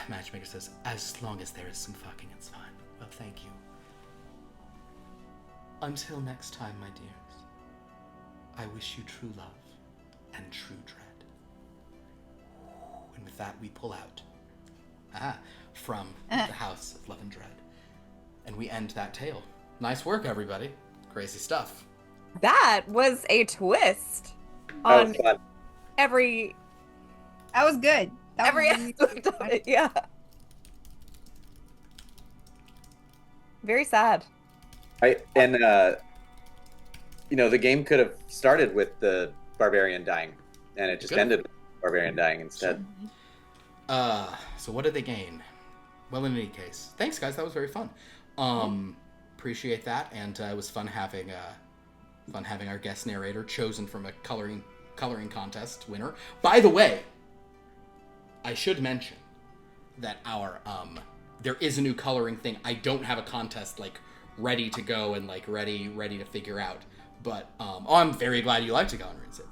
Matchmaker says, as long as there is some fucking, it's fine. Well, thank you. Until next time, my dears, I wish you true love and true dread. And with that, we pull out from the House of Love and Dread. And we end that tale. Nice work, everybody. Crazy stuff. That was a twist That on was fun. every That was good. That every was really aspect of it. Yeah. Very sad. The game could have started with the barbarian dying, and it just Could've. ended with the barbarian dying instead. So what did they gain? Well, in any case, thanks, guys. That was very fun. Appreciate that, and it was fun having our guest narrator chosen from a coloring contest winner. By the way, I should mention that our there is a new coloring thing. I don't have a contest ready to go and ready to figure out. But I'm very glad you liked it, Colin Saber.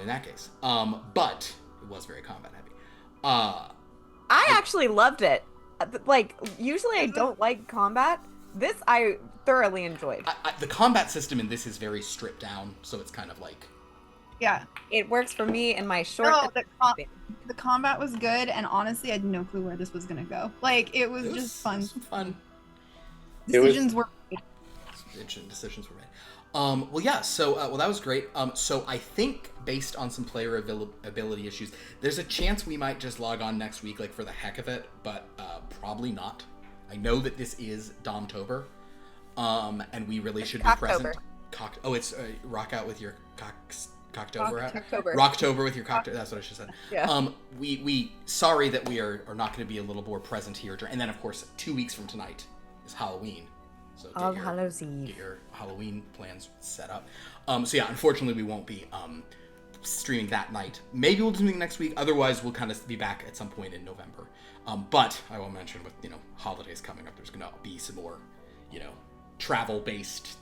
In that case, but it was very combat heavy. I actually loved it. Usually I don't like combat. This I thoroughly enjoyed. The combat system in this is very stripped down, so it's kind of Yeah. It works for me and my short. No, the combat was good, and honestly, I had no clue where this was gonna go. Like, it was just fun. Some fun Decisions were made. decisions were made. Well, yeah. So, well, that was great. So I think based on some player ability issues, there's a chance we might just log on next week, like for the heck of it, but probably not. I know that this is Domtober, and we really should be present. It's rock out with your Cocktober. Rocktober with your cocktail. That's what I should have said. Yeah. We sorry that we are not going to be a little more present here. And then, of course, 2 weeks from tonight is Halloween. So All Hallows Eve. Get your Halloween plans set up. So yeah, unfortunately, we won't be streaming that night. Maybe we'll do something next week. Otherwise, we'll kind of be back at some point in November. But I will mention with holidays coming up, there's going to be some more travel-based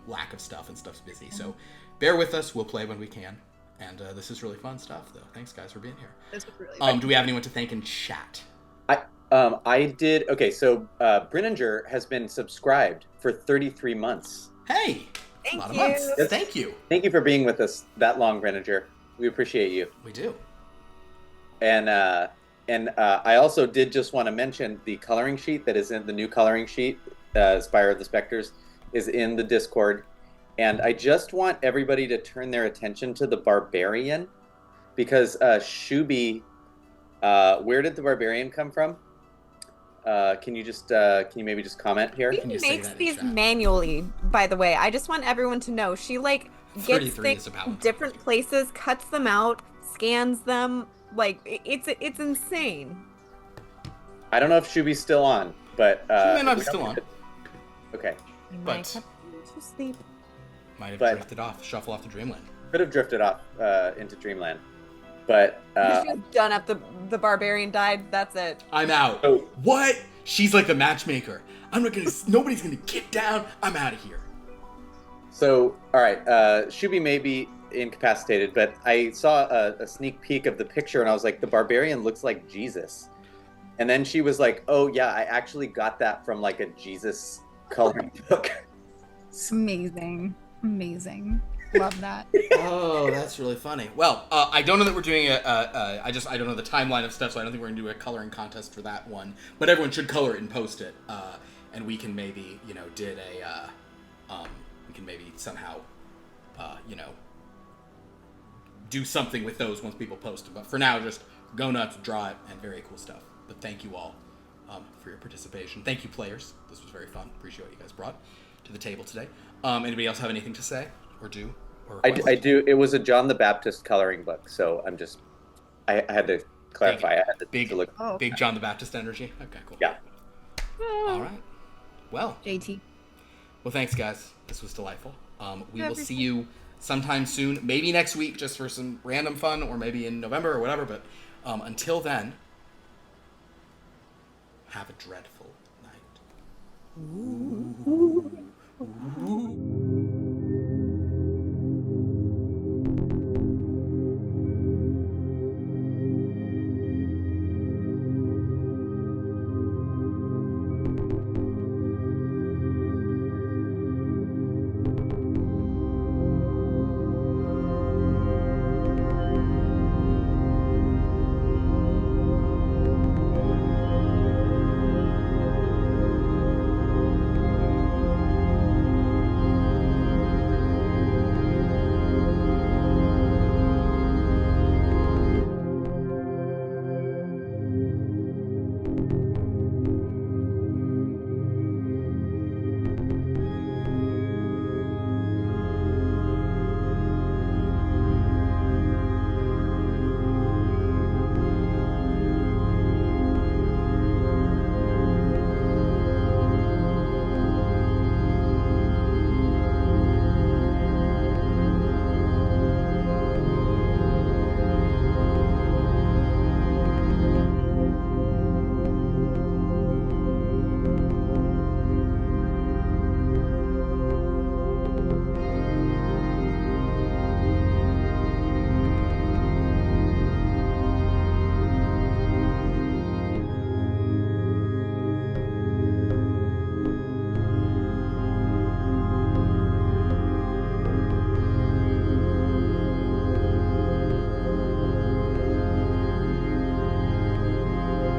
lack of stuff and stuff's busy. So bear with us. We'll play when we can. And this is really fun stuff, though. Thanks, guys, for being here. This was really fun. Do we have anyone to thank in chat? I did. Okay, so Brenninger has been subscribed for 33 months. Hey! Thank a lot you. of months. Thank you. Thank you for being with us that long, Brenninger. We appreciate you. We do. And I also did just want to mention the coloring sheet that is in the new coloring sheet, Spire of the Spectres, is in the Discord. And I just want everybody to turn their attention to the Barbarian, because Shubi, where did the Barbarian come from? Can you maybe just comment here? She makes these manually, by the way. I just want everyone to know. She gets things different places, cuts them out, scans them. It's insane. I don't know if Shubi's still on, but she may not be still on. Okay. But to sleep. Might have drifted off, shuffle off to Dreamland. Could have drifted off into Dreamland. But she's done up. The Barbarian died. That's it. I'm out. Oh. What? She's like the matchmaker. I'm not gonna. Nobody's gonna get down. I'm out of here. So, all right. Shubi may be incapacitated, but I saw a sneak peek of the picture, and I was like, the Barbarian looks like Jesus. And then she was like, "Oh yeah, I actually got that from like a Jesus coloring book." Amazing. Love that. Oh, that's really funny. Well, I don't know that we're doing I don't know the timeline of stuff, so I don't think we're gonna do a coloring contest for that one. But everyone should color it and post it, and we can maybe we can maybe somehow do something with those once people post them. But for now, just go nuts, draw it, and very cool stuff. But thank you all for your participation. Thank you, players. This was very fun. Appreciate what you guys brought to the table today. Anybody else have anything to say or do? I do. It was a John the Baptist coloring book, so I had to clarify. I had to big look. Big John the Baptist energy. Okay, cool. Yeah. All right. Well. JT. Well, thanks, guys. This was delightful. We will see you sometime soon. Maybe next week, just for some random fun, or maybe in November or whatever. But until then, have a dreadful night. Ooh.